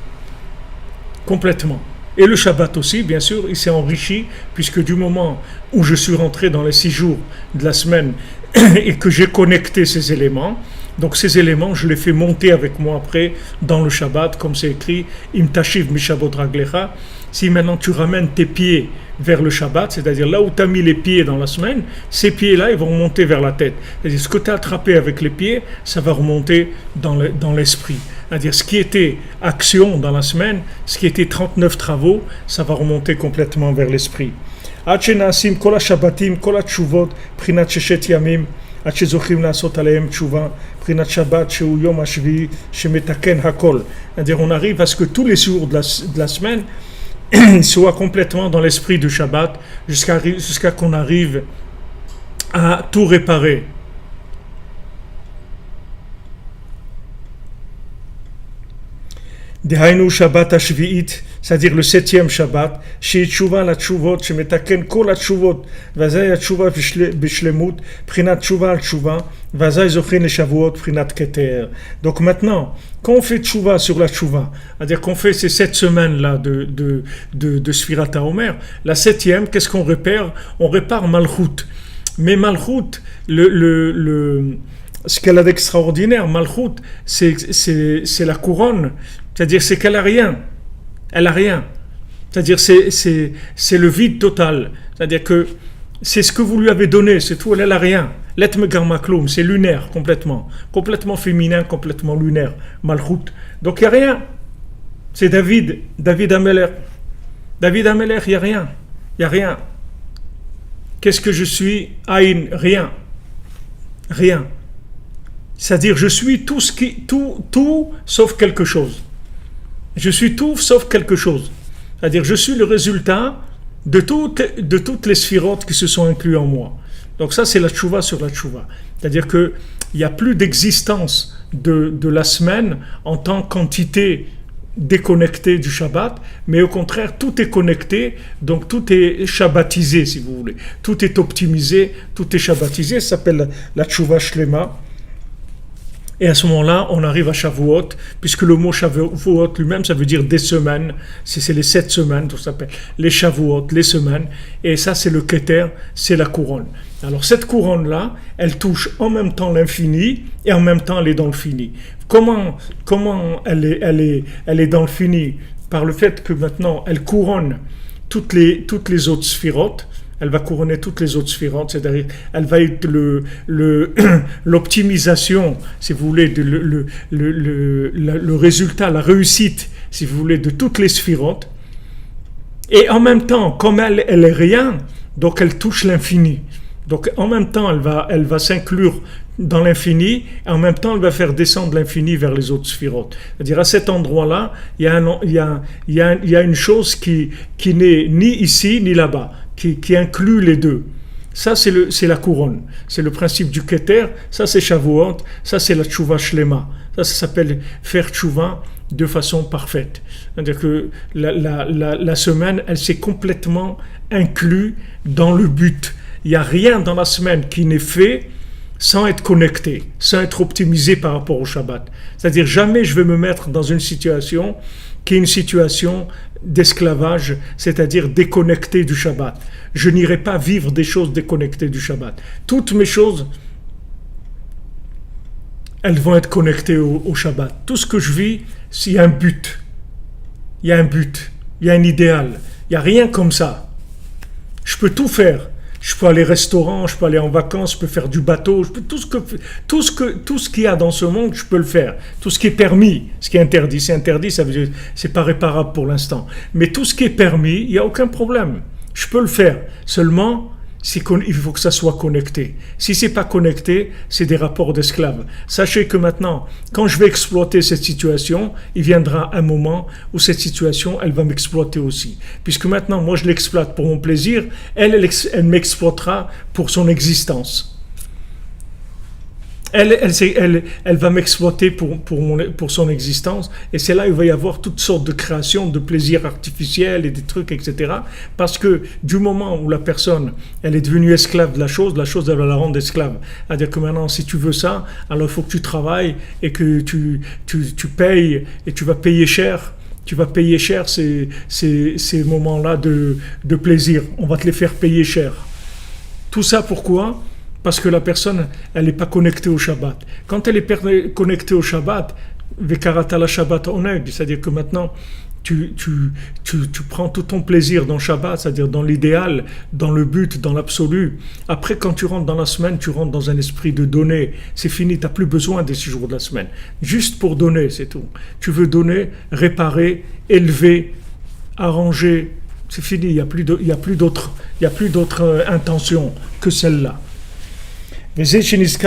Speaker 1: Complètement. Et le Shabbat aussi, bien sûr, il s'est enrichi, puisque du moment où je suis rentré dans les 6 jours de la semaine et que j'ai connecté ces éléments, donc ces éléments, je les fais monter avec moi après dans le Shabbat, comme c'est écrit, Im tashiv mishabot raglecha. Si maintenant tu ramènes tes pieds vers le Shabbat, c'est-à-dire là où tu as mis les pieds dans la semaine, ces pieds-là, ils vont remonter vers la tête. C'est-à-dire ce que tu as attrapé avec les pieds, ça va remonter dans l'esprit. C'est-à-dire ce qui était action dans la semaine, ce qui était 39 travaux, ça va remonter complètement vers l'esprit. עד שנעשים כל השבתים, כל התשובות, בחינת 6 ימים, עד שזוכים לעשות עליהם תשובה, בחינת שבת שהוא יום השביעי, שמתקן הכל. C'est-à-dire on arrive à ce que tous les jours de la semaine soient complètement dans l'esprit du Shabbat, jusqu'à qu'on arrive à tout réparer. דהיינו שבת השביעית c'est-à-dire le 7e Shabbat, chez Tshuva la Tshuvot, chez Metaken Kol la Tshuvot, Vazay Tshuva Bishlemut, Prinat Tshuva al Tshuva, Vazay Zochin le Shavuot, Prinat Keter. Donc maintenant, quand on fait Tshuva sur la Tshuva, c'est-à-dire qu'on fait ces 7 semaines-là de Sfirat HaOmer, la 7e, qu'est-ce qu'on répare? On répare Malchut. Mais Malchut, ce qu'elle a d'extraordinaire, Malchut, c'est la couronne, c'est-à-dire c'est qu'elle a rien. Elle a rien. C'est-à-dire c'est le vide total. C'est-à-dire que c'est ce que vous lui avez donné, c'est tout, elle a rien. L'etme garmakloum, c'est lunaire complètement. Complètement féminin, complètement lunaire. Malchut. Donc il n'y a rien. C'est David Ameler. David Ameler, il n'y a rien. Il n'y a rien. Qu'est-ce que je suis? Aïn, rien. Rien. C'est-à-dire je suis tout sauf quelque chose. Je suis tout sauf quelque chose. C'est-à-dire je suis le résultat de toutes les sphirotes qui se sont incluses en moi. Donc ça c'est la tchouva sur la tchouva. C'est-à-dire qu'il n'y a plus d'existence de la semaine en tant qu'entité déconnectée du Shabbat, mais au contraire tout est connecté, donc tout est shabbatisé si vous voulez. Tout est optimisé, tout est shabbatisé, ça s'appelle la tchouva shlema. Et à ce moment-là, on arrive à Shavuot, puisque le mot Shavuot lui-même, ça veut dire des semaines. C'est les 7 semaines, tout ça s'appelle les Shavuot, les semaines. Et ça, c'est le Keter, c'est la couronne. Alors cette couronne-là, elle touche en même temps l'infini et en même temps elle est dans le fini. Comment elle est dans le fini? Par le fait que maintenant, elle couronne toutes les autres sphirotes. Elle va couronner toutes les autres sphirotes, c'est-à-dire elle va être l'optimisation, si vous voulez, le résultat, la réussite, si vous voulez, de toutes les sphirotes. Et en même temps, comme elle est rien, donc elle touche l'infini. Donc en même temps, elle va s'inclure dans l'infini, et en même temps, elle va faire descendre l'infini vers les autres sphirotes. C'est-à-dire à cet endroit-là, il y a une chose qui n'est ni ici ni là-bas. Qui inclut les deux. Ça, c'est la couronne. C'est le principe du Keter. Ça, c'est Shavuot. Ça, c'est la Tchouva Shlema. Ça s'appelle faire Tchouva de façon parfaite. C'est-à-dire que la semaine, elle s'est complètement inclue dans le but. Il n'y a rien dans la semaine qui n'est fait sans être connecté, sans être optimisé par rapport au Shabbat. C'est-à-dire jamais je vais me mettre dans une situation qui est une situation d'esclavage, c'est-à-dire déconnecté du Shabbat. Je n'irai pas vivre des choses déconnectées du Shabbat. Toutes mes choses, elles vont être connectées au Shabbat. Tout ce que je vis, il y a un but. Il y a un but. Il y a un idéal. Il n'y a rien comme ça. Je peux tout faire. Je peux aller au restaurant, je peux aller en vacances, je peux faire du bateau, je peux tout ce qu'il y a dans ce monde, je peux le faire. Tout ce qui est permis, ce qui est interdit, c'est interdit, ça veut dire c'est pas réparable pour l'instant. Mais tout ce qui est permis, il n'y a aucun problème. Je peux le faire. Seulement, il faut que ça soit connecté. Si c'est pas connecté, c'est des rapports d'esclaves. Sachez que maintenant, quand je vais exploiter cette situation, il viendra un moment où cette situation, elle va m'exploiter aussi. Puisque maintenant, moi, je l'exploite pour mon plaisir, elle m'exploitera pour son existence. Elle va m'exploiter pour son existence, et c'est là où il va y avoir toutes sortes de créations, de plaisirs artificiels et des trucs, etc. Parce que du moment où la personne, elle est devenue esclave de la chose, elle va la rendre esclave. C'est-à-dire que maintenant, si tu veux ça, alors il faut que tu travailles et que tu payes, et tu vas payer cher. Tu vas payer cher ces moments-là de plaisir. On va te les faire payer cher. Tout ça pourquoi ? Parce que la personne, elle n'est pas connectée au Shabbat. Quand elle est connectée au Shabbat, Vekarata la Shabbat oneg, c'est-à-dire que maintenant, tu prends tout ton plaisir dans Shabbat, c'est-à-dire dans l'idéal, dans le but, dans l'absolu. Après, quand tu rentres dans la semaine, tu rentres dans un esprit de donner. C'est fini, tu n'as plus besoin des 6 jours de la semaine. Juste pour donner, c'est tout. Tu veux donner, réparer, élever, arranger. C'est fini, il n'y a plus d'autre intention que celle-là. C'est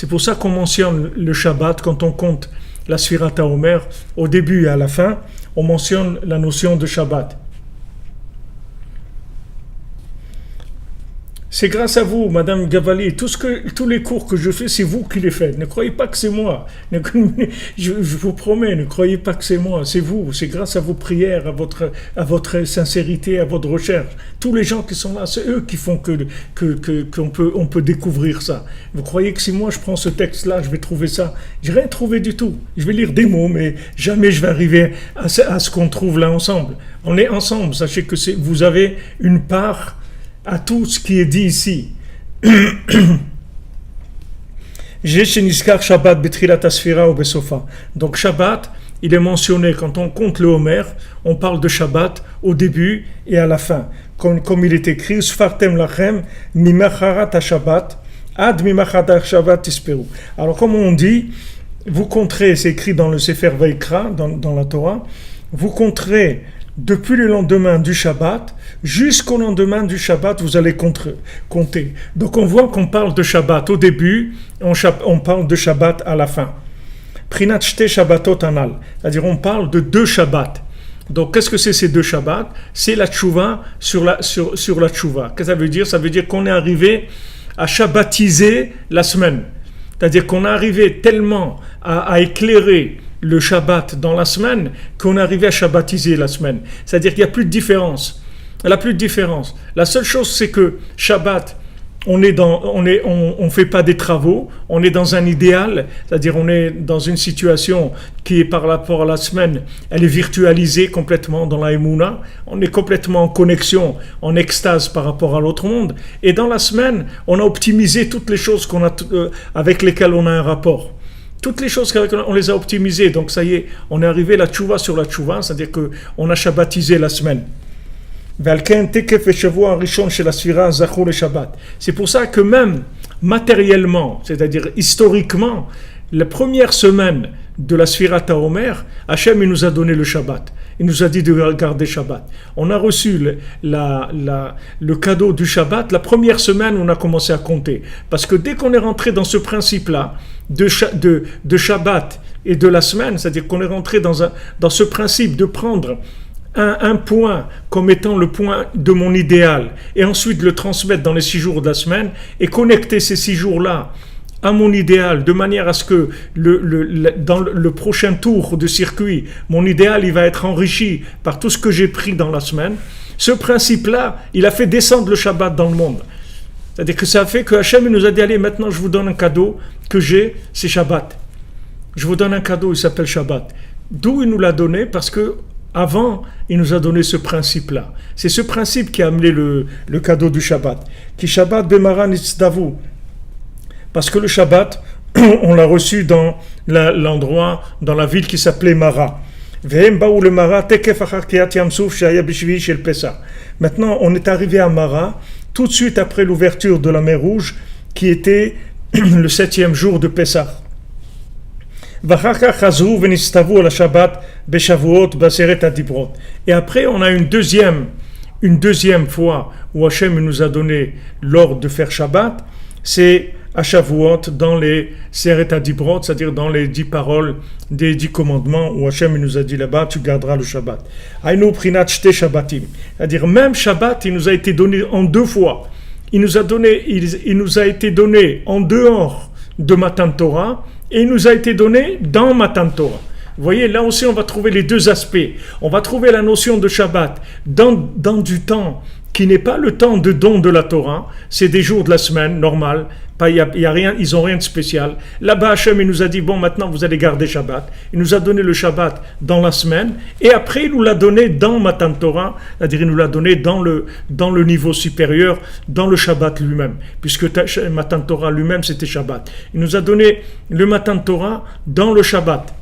Speaker 1: pour ça qu'on mentionne le Shabbat quand on compte la Sfirat HaOmer. Au début et à la fin, on mentionne la notion de Shabbat. C'est grâce à vous, Madame Gavali. Tous les cours que je fais, c'est vous qui les faites. Ne croyez pas que c'est moi. Je vous promets, ne croyez pas que c'est moi. C'est vous. C'est grâce à vos prières, à votre sincérité, à votre recherche. Tous les gens qui sont là, c'est eux qui font qu'on peut découvrir ça. Vous croyez que si moi je prends ce texte-là, je vais trouver ça? Je n'ai rien trouvé du tout. Je vais lire des mots, mais jamais je vais arriver à ce qu'on trouve là ensemble. On est ensemble. Sachez que vous avez une part à tout ce qui est dit ici. Donc Shabbat, il est mentionné quand on compte le Homer, on parle de Shabbat au début et à la fin. Comme il est écrit, Sfartem lachem mimacharat ha-Shabbat ad mimacharat ha-Shabbat tisperu. Alors comme on dit, vous compterez, c'est écrit dans le Sefer Vaikra, dans la Torah, vous compterez depuis le lendemain du Shabbat jusqu'au lendemain du Shabbat, vous allez compter. Donc on voit qu'on parle de Shabbat au début, on parle de Shabbat à la fin. Prinat shte Shabbatot anal, c'est-à-dire on parle de 2 Shabbats. Donc qu'est-ce que c'est ces 2 Shabbats? C'est la tchouva sur la tchouva. Qu'est-ce que ça veut dire? Ça veut dire qu'on est arrivé à shabbatiser la semaine. C'est-à-dire qu'on est arrivé tellement à éclairer le Shabbat dans la semaine qu'on est arrivé à shabbatiser la semaine. C'est-à-dire qu'il n'y a plus de différence. Il n'y a plus de différence. La seule chose, c'est que Shabbat, on fait pas des travaux, on est dans un idéal, c'est-à-dire on est dans une situation qui est par rapport à la semaine, elle est virtualisée complètement dans la Emouna, on est complètement en connexion, en extase par rapport à l'autre monde, et dans la semaine, on a optimisé toutes les choses avec lesquelles on a un rapport. Toutes les choses on les a optimisées, donc ça y est, on est arrivé la tchouva sur la tchouva, c'est-à-dire qu'on a shabbatisé la semaine. C'est pour ça que même matériellement, c'est-à-dire historiquement, la première semaine de la Sfirat HaOmer, Hachem il nous a donné le Shabbat. Il nous a dit de garder Shabbat. On a reçu le cadeau du Shabbat. La première semaine, on a commencé à compter. Parce que dès qu'on est rentré dans ce principe-là, de Shabbat et de la semaine, c'est-à-dire qu'on est rentré dans ce principe de prendre un point comme étant le point de mon idéal et ensuite le transmettre dans les 6 jours de la semaine et connecter ces 6 jours-là à mon idéal de manière à ce que dans le prochain tour de circuit, mon idéal il va être enrichi par tout ce que j'ai pris dans la semaine. Ce principe-là, il a fait descendre le Shabbat dans le monde. C'est-à-dire que ça a fait que Hachem nous a dit, allez, maintenant je vous donne un cadeau que j'ai, c'est Shabbat. Je vous donne un cadeau, il s'appelle Shabbat. D'où il nous l'a donné? Parce que avant, il nous a donné ce principe-là. C'est ce principe qui a amené le cadeau du Shabbat. Ki Shabbat bemara nitzdavu. Parce que le Shabbat, on l'a reçu dans l'endroit, dans la ville qui s'appelait Mara. Maintenant, on est arrivé à Mara, tout de suite après l'ouverture de la mer Rouge, qui était le 7e jour de Pessah. Et après, on a une deuxième fois où Hachem nous a donné l'ordre de faire Shabbat, c'est à Shavuot, dans les Seret HaDibrot, c'est-à-dire dans les 10 paroles des 10 commandements, où Hachem nous a dit là-bas, tu garderas le Shabbat. Aïnou prinat shte Shabbatim. C'est-à-dire, même Shabbat, il nous a été donné en 2 fois. Il nous a été donné en dehors de Matan Torah, et il nous a été donné dans Matan Torah. Vous voyez, là aussi, on va trouver les 2 aspects. On va trouver la notion de Shabbat dans du temps qui n'est pas le temps de don de la Torah, c'est des jours de la semaine, normal, y a rien, ils n'ont rien de spécial. Là-bas, Hachem, il nous a dit, bon, maintenant, vous allez garder Shabbat. Il nous a donné le Shabbat dans la semaine, et après, il nous l'a donné dans Matan Torah, c'est-à-dire, il nous l'a donné dans le niveau supérieur, dans le Shabbat lui-même, puisque Matan Torah lui-même, c'était Shabbat. Il nous a donné le Matan Torah dans le Shabbat.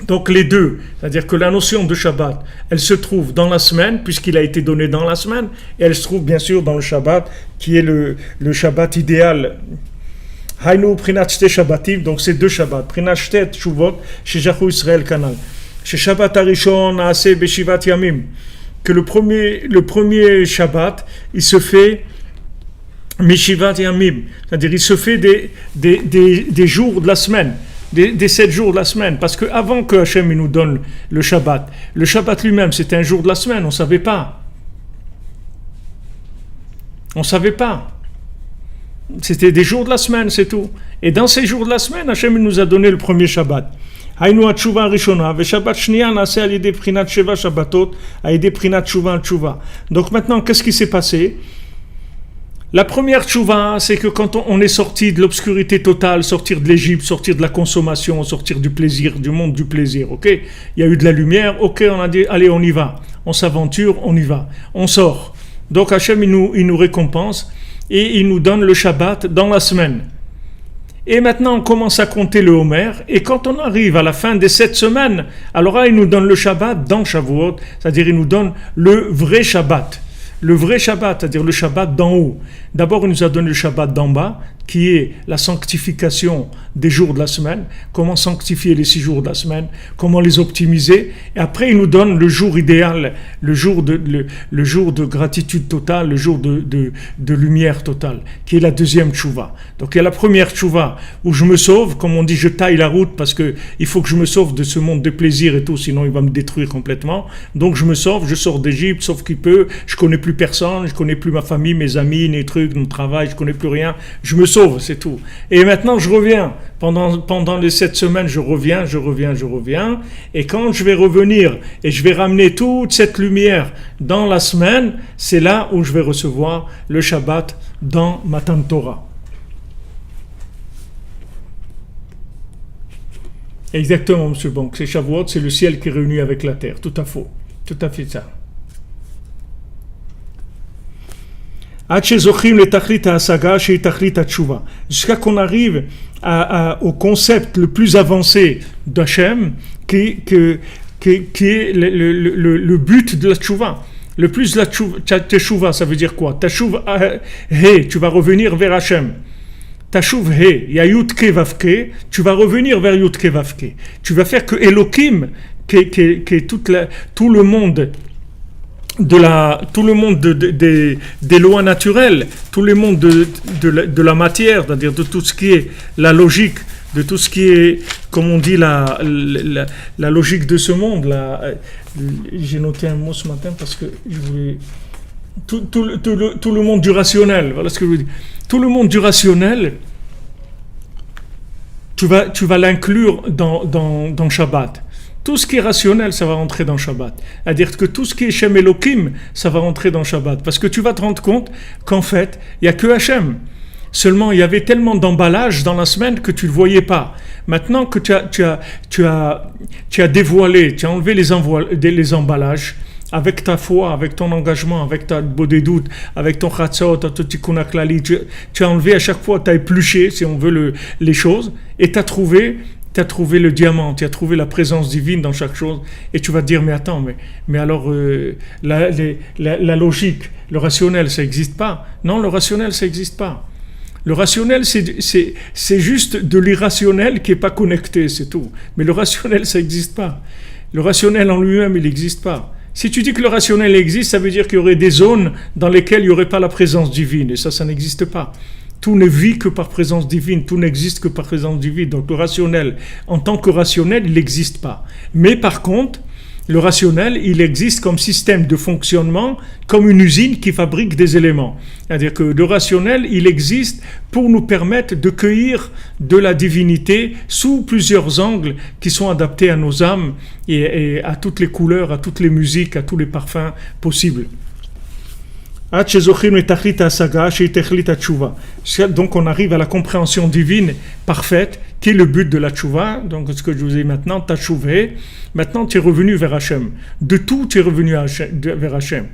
Speaker 1: Donc les 2, c'est-à-dire que la notion de Shabbat, elle se trouve dans la semaine, puisqu'il a été donné dans la semaine, et elle se trouve bien sûr dans le Shabbat, qui est le Shabbat idéal. Hainu Prinat Shte Shabbatim, donc c'est 2 Shabbats. Prinat Shte Tshuvot, chez Jachu Israël Canal. Chez Shabbat Arishon, Naase Beshivat Yamim, que le premier Shabbat, il se fait Mishivat Yamim, c'est-à-dire il se fait des jours de la semaine. Des 7 jours de la semaine, parce qu'avant que Hachem nous donne le Shabbat lui-même c'était un jour de la semaine, on ne savait pas. On ne savait pas. C'était des jours de la semaine, c'est tout. Et dans ces jours de la semaine, Hachem nous a donné le premier Shabbat. Hainu Hatshuva Rishona, ve Shabbat Shnia Nase al yedei Prinat Sheva Shabbatot, al yedei Prinat Tshuva Tshuva. Donc maintenant, qu'est-ce qui s'est passé? La première Tshuva, c'est que quand on est sorti de l'obscurité totale, sortir de l'Égypte, sortir de la consommation, sortir du plaisir, du monde du plaisir, ok? Il y a eu de la lumière, ok, on a dit, allez, on y va. On s'aventure, on y va. On sort. Donc Hachem, il nous récompense et il nous donne le Shabbat dans la semaine. Et maintenant, on commence à compter le Homer. Et quand on arrive à la fin des 7 semaines, alors là, il nous donne le Shabbat dans Shavuot, c'est-à-dire il nous donne le vrai Shabbat. Le vrai Shabbat, c'est-à-dire le Shabbat d'en haut. D'abord, il nous a donné le Shabbat d'en bas, qui est la sanctification des jours de la semaine, comment sanctifier les 6 jours de la semaine, comment les optimiser. Et après, il nous donne le jour idéal, le jour de gratitude totale, le jour de lumière totale, qui est la deuxième tchouva. Donc il y a la première tchouva où je me sauve, comme on dit, je taille la route parce que il faut que je me sauve de ce monde de plaisir et tout, sinon il va me détruire complètement. Donc je me sauve, je sors d'Égypte, sauf qu'il peut, je connais plus personne, je connais plus ma famille, mes amis, mes trucs, mon travail, je connais plus rien, je me sauve, c'est tout. Et maintenant je reviens, pendant les 7 semaines, je reviens, et quand je vais revenir et je vais ramener toute cette lumière dans la semaine, c'est là où je vais recevoir le Shabbat dans Matan Torah. Exactement, monsieur Bonk, c'est Shavuot, c'est le ciel qui est réuni avec la terre, tout à fait ça. Jusqu'à qu'on arrive au concept le plus avancé d'Hachem, qui est le but de la tchouva. Le plus de la tchouva, ça veut dire quoi? Tashuv he, tu vas revenir vers Hachem. Tashuv he, il y a Yud-Ke Vav-Ke, tu vas revenir vers Yud-Ke Vav-Ke. Tu vas faire que Elohim, qui est tout le monde des lois naturelles, tout le monde de la matière, c'est-à-dire de tout ce qui est la logique, de tout ce qui est, comme on dit, la logique de ce monde. J'ai noté un mot ce matin parce que je voulais... Tout le monde du rationnel, voilà ce que je veux dire. Tout le monde du rationnel, tu vas l'inclure dans Shabbat. Tout ce qui est rationnel, ça va rentrer dans Shabbat. C'est-à-dire que tout ce qui est Shem Elohim, ça va rentrer dans Shabbat. Parce que tu vas te rendre compte qu'en fait, il n'y a que Hachem. Seulement, il y avait tellement d'emballage dans la semaine que tu ne le voyais pas. Maintenant que tu as dévoilé, tu as enlevé les emballages, avec ta foi, avec ton engagement, avec ta bodédoute, avec ton chatzot, ton tikkun klali, tu as enlevé à chaque fois, tu as épluché, si on veut, les choses, et tu as trouvé le diamant, tu as trouvé la présence divine dans chaque chose, et tu vas te dire, mais attends, mais alors la logique, le rationnel, ça n'existe pas. Non, le rationnel, ça n'existe pas. Le rationnel, c'est juste de l'irrationnel qui n'est pas connecté, c'est tout. Mais le rationnel, ça n'existe pas. Le rationnel en lui-même, il n'existe pas. Si tu dis que le rationnel existe, ça veut dire qu'il y aurait des zones dans lesquelles il n'y aurait pas la présence divine, et ça n'existe pas. Tout ne vit que par présence divine, tout n'existe que par présence divine. Donc le rationnel, en tant que rationnel, il n'existe pas. Mais par contre, le rationnel, il existe comme système de fonctionnement, comme une usine qui fabrique des éléments. C'est-à-dire que le rationnel, il existe pour nous permettre de cueillir de la divinité sous plusieurs angles qui sont adaptés à nos âmes et à toutes les couleurs, à toutes les musiques, à tous les parfums possibles. Donc on arrive à la compréhension divine parfaite, qui est le but de la tchouva. Donc ce que je vous ai maintenant, tachouvé. Maintenant tu es revenu vers Hachem. De tout tu es revenu vers Hachem.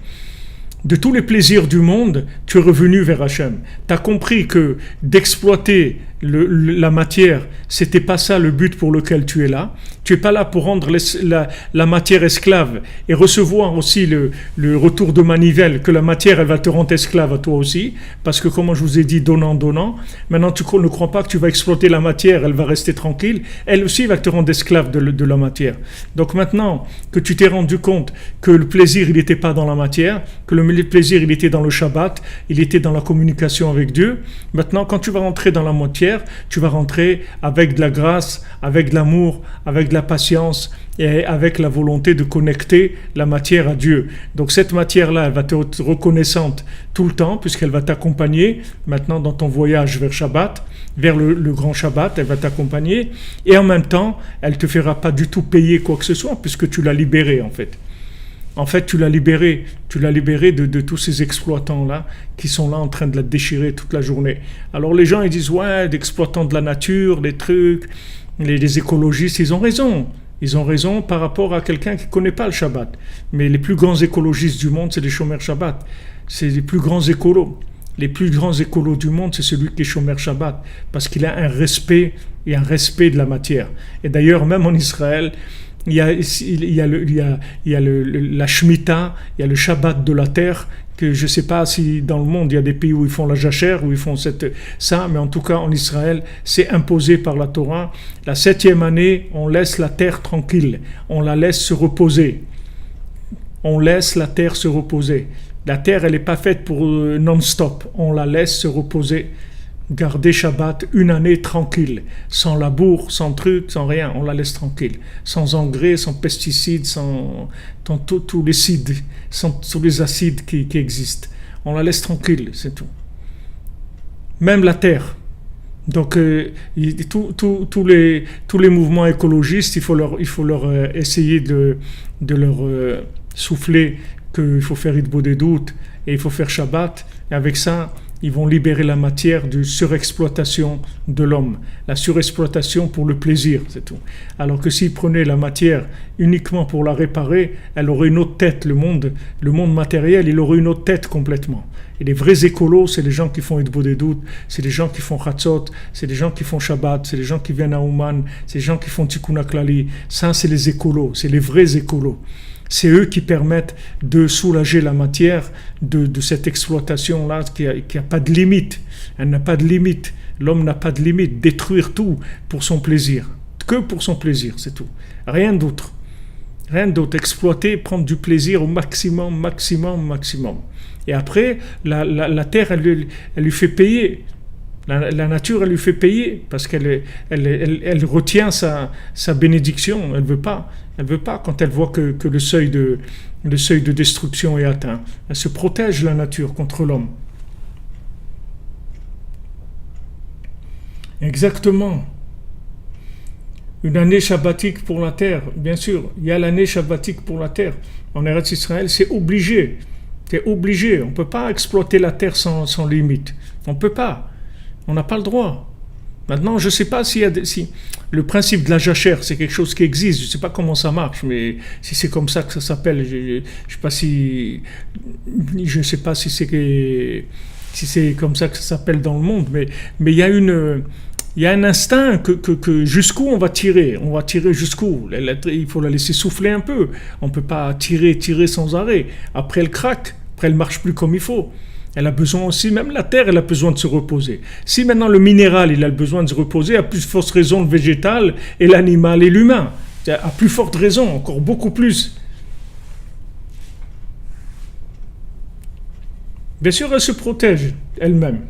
Speaker 1: De tous les plaisirs du monde, tu es revenu vers Hachem. Tu as compris que d'exploiter la matière, c'était pas ça le but pour lequel tu es là. Tu es pas là pour rendre la matière esclave et recevoir aussi le retour de manivelle, que la matière, elle va te rendre esclave à toi aussi, parce que comme je vous ai dit, donnant. Maintenant, tu ne crois pas que tu vas exploiter la matière, elle va rester tranquille. Elle aussi va te rendre esclave de la matière. Donc maintenant que tu t'es rendu compte que le plaisir, il n'était pas dans la matière, que le plaisir, il était dans le Shabbat, il était dans la communication avec Dieu. Maintenant, quand tu vas rentrer dans la matière, matière, tu vas rentrer avec de la grâce, avec de l'amour, avec de la patience et avec la volonté de connecter la matière à Dieu. Donc cette matière-là, elle va être reconnaissante tout le temps puisqu'elle va t'accompagner maintenant dans ton voyage vers Shabbat, vers le grand Shabbat, elle va t'accompagner et en même temps, elle ne te fera pas du tout payer quoi que ce soit puisque tu l'as libérée en fait. En fait, tu l'as libéré de tous ces exploitants-là qui sont là en train de la déchirer toute la journée. Alors les gens, ils disent, ouais, d'exploitants de la nature, des trucs, les écologistes, ils ont raison. Ils ont raison par rapport à quelqu'un qui ne connaît pas le Shabbat. Mais les plus grands écologistes du monde, c'est les chômeurs Shabbat. C'est les plus grands écolos. Les plus grands écolos du monde, c'est celui qui est chômeur Shabbat. Parce qu'il a un respect de la matière. Et d'ailleurs, même en Israël, il y a la Shemitah, il y a le Shabbat de la terre, que je ne sais pas si dans le monde il y a des pays où ils font la jachère, où ils font ça, mais en tout cas en Israël, c'est imposé par la Torah. La 7e année, on laisse la terre tranquille, on la laisse se reposer. On laisse la terre se reposer. La terre, elle n'est pas faite pour non-stop, on la laisse se reposer. Garder Shabbat une année tranquille, sans labour, sans truc, sans rien, on la laisse tranquille, sans engrais, sans pesticides, sans tous les acides, sans tous les acides qui existent. On la laisse tranquille, c'est tout. Même la terre. Donc tous les mouvements écologistes, il faut leur essayer de leur souffler qu'il faut faire Hitbo des doutes et il faut faire Shabbat. Et avec ça, ils vont libérer la matière de surexploitation de l'homme. La surexploitation pour le plaisir, c'est tout. Alors que s'ils prenaient la matière uniquement pour la réparer, elle aurait une autre tête. Le monde matériel, il aurait une autre tête complètement. Et les vrais écolos, c'est les gens qui font Hitbo des doutes, c'est les gens qui font Chatzot, c'est les gens qui font Shabbat, c'est les gens qui viennent à Ouman, c'est les gens qui font Tikkun HaKlali. Ça, c'est les écolos, c'est les vrais écolos. C'est eux qui permettent de soulager la matière de cette exploitation-là qui a pas de limite. Elle n'a pas de limite. L'homme n'a pas de limite. Détruire tout pour son plaisir. Que pour son plaisir, c'est tout. Rien d'autre. Rien d'autre. Exploiter, prendre du plaisir au maximum. Et après, la terre, elle lui fait payer. La nature, elle lui fait payer parce qu'elle retient sa bénédiction. Elle veut pas quand elle voit que le seuil de destruction est atteint. Elle se protège, la nature, contre l'homme. Exactement. Une année shabbatique pour la terre, bien sûr. Il y a l'année shabbatique pour la terre. En Eretz Israël, c'est obligé. C'est obligé. On ne peut pas exploiter la terre sans limite. On ne peut pas. On n'a pas le droit. Maintenant, je ne sais pas si le principe de la jachère, c'est quelque chose qui existe. Je ne sais pas comment ça marche, mais si c'est comme ça que ça s'appelle, je ne sais pas si c'est comme ça que ça s'appelle dans le monde, mais il y a un instinct que jusqu'où on va tirer. On va tirer jusqu'où. Il faut la laisser souffler un peu. On ne peut pas tirer sans arrêt. Après, elle craque. Après, elle ne marche plus comme il faut. Elle a besoin aussi, même la terre, elle a besoin de se reposer. Si maintenant le minéral, il a besoin de se reposer, à plus forte raison le végétal et l'animal et l'humain. À plus forte raison, encore beaucoup plus. Bien sûr, elle se protège elle-même.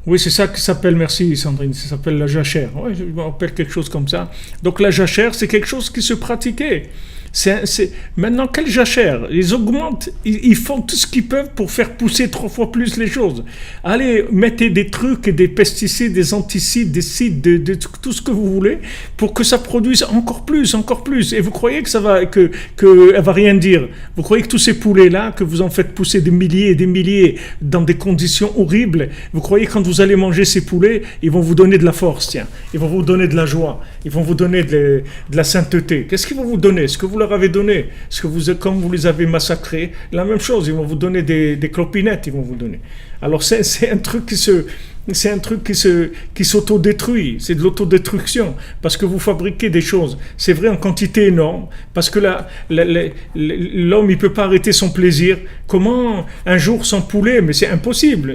Speaker 1: Oui, c'est ça qui s'appelle, merci Sandrine, ça s'appelle la jachère. Oui, je me rappelle quelque chose comme ça. Donc la jachère, c'est quelque chose qui se pratiquait. Maintenant, quelle jachère? Ils augmentent, ils font tout ce qu'ils peuvent pour faire pousser 3 fois plus les choses. Allez, mettez des trucs, des pesticides, des anticides, des cides, de tout ce que vous voulez, pour que ça produise encore plus. Et vous croyez que elle va rien dire? Vous croyez que tous ces poulets-là, que vous en faites pousser des milliers et des milliers dans des conditions horribles, vous croyez que quand vous allez manger ces poulets, ils vont vous donner de la force, tiens. Ils vont vous donner de la joie. Ils vont vous donner de la sainteté. Qu'est-ce qu'ils vont vous donner? Ce que vous leur avez donné, comme vous les avez massacrés, la même chose, ils vont vous donner des clopinettes, ils vont vous donner. Alors c'est un truc qui s'autodétruit, c'est de l'autodestruction, parce que vous fabriquez des choses, c'est vrai en quantité énorme, parce que l'homme il peut pas arrêter son plaisir. Comment un jour sans poulet? Mais c'est impossible.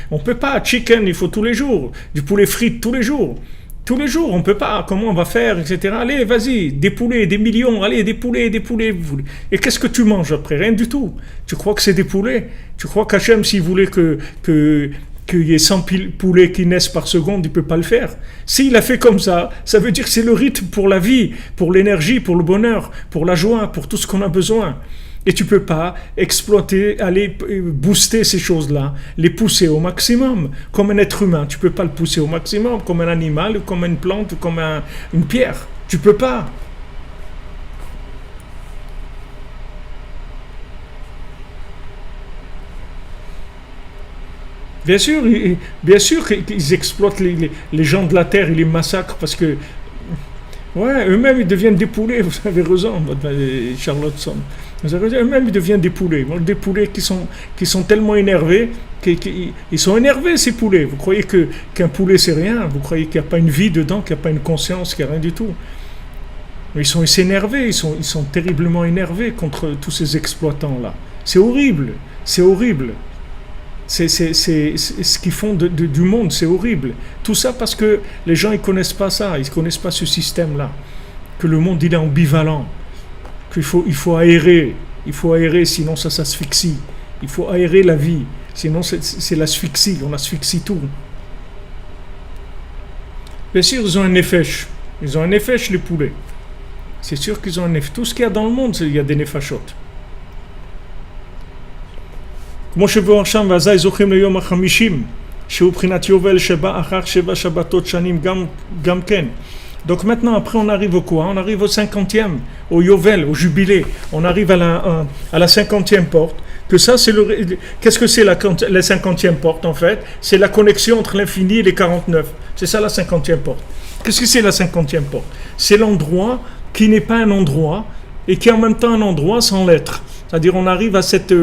Speaker 1: On peut pas. Chicken, il faut tous les jours, du poulet frit tous les jours. Tous les jours, on ne peut pas. Comment on va faire, etc. Allez, vas-y, des poulets, des millions. Allez, des poulets, des poulets. Et qu'est-ce que tu manges après? Rien du tout. Tu crois que c'est des poulets? Tu crois qu'Hachem, s'il voulait qu'il y ait 100 poulets qui naissent par seconde, il ne peut pas le faire. S'il a fait comme ça veut dire que c'est le rythme pour la vie, pour l'énergie, pour le bonheur, pour la joie, pour tout ce qu'on a besoin. Et tu ne peux pas exploiter, aller booster ces choses-là, les pousser au maximum. Comme un être humain, tu ne peux pas le pousser au maximum, comme un animal, comme une plante, comme une pierre. Tu ne peux pas. Bien sûr qu'ils exploitent les gens de la terre, ils les massacrent parce que, ouais, eux-mêmes ils deviennent des poulets, vous avez raison, Charlotte. Vous avez raison, eux-mêmes ils deviennent des poulets. Des poulets qui sont tellement énervés, ils sont énervés ces poulets. Vous croyez qu'un poulet c'est rien, vous croyez qu'il n'y a pas une vie dedans, qu'il n'y a pas une conscience, qu'il n'y a rien du tout. Mais ils s'énervés, ils sont terriblement énervés contre tous ces exploitants-là. C'est horrible, c'est horrible. C'est ce qu'ils font du monde, c'est horrible. Tout ça parce que les gens, ils ne connaissent pas ça, ils ne connaissent pas ce système-là. Que le monde, il est ambivalent. Qu'il faut aérer. Il faut aérer, sinon ça s'asphyxie. Il faut aérer la vie, sinon c'est l'asphyxie, on asphyxie tout. Bien sûr, ils ont un nefesh. Ils ont un nefesh, les poulets. C'est sûr qu'ils ont un nefesh. Tout ce qu'il y a dans le monde, il y a des nefashot. כמו שבואר שם ועזי זוכים ליום ה-50 שהוא בחינת יובל שבא אחר 7 שבתות שנים גם כן. Donc maintenant après on arrive au quoi? On arrive au 50e, au Yovel, au jubilé. On arrive à la 50e porte. Que ça c'est qu'est-ce que c'est la 50e porte en fait? C'est la connexion entre l'infini et les 49. C'est ça la 50e porte. Qu'est-ce que c'est la 50e porte? C'est l'endroit qui n'est pas un endroit et qui est en même temps un endroit sans l'être. C'est-à-dire on arrive à ce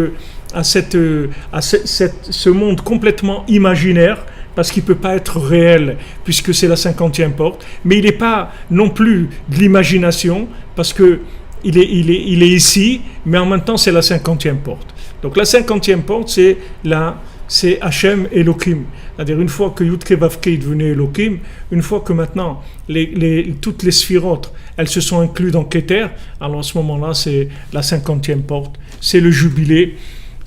Speaker 1: monde complètement imaginaire parce qu'il ne peut pas être réel puisque c'est la 50e porte, mais il n'est pas non plus de l'imagination parce qu'il est ici, mais en même temps c'est la 50e porte. Donc la 50e porte c'est Hachem Elohim. C'est-à-dire une fois que Yudke Vavke est devenu Elohim, une fois que maintenant toutes les sphirotes elles se sont incluses dans Keter, alors à ce moment-là c'est la 50e porte, c'est le jubilé.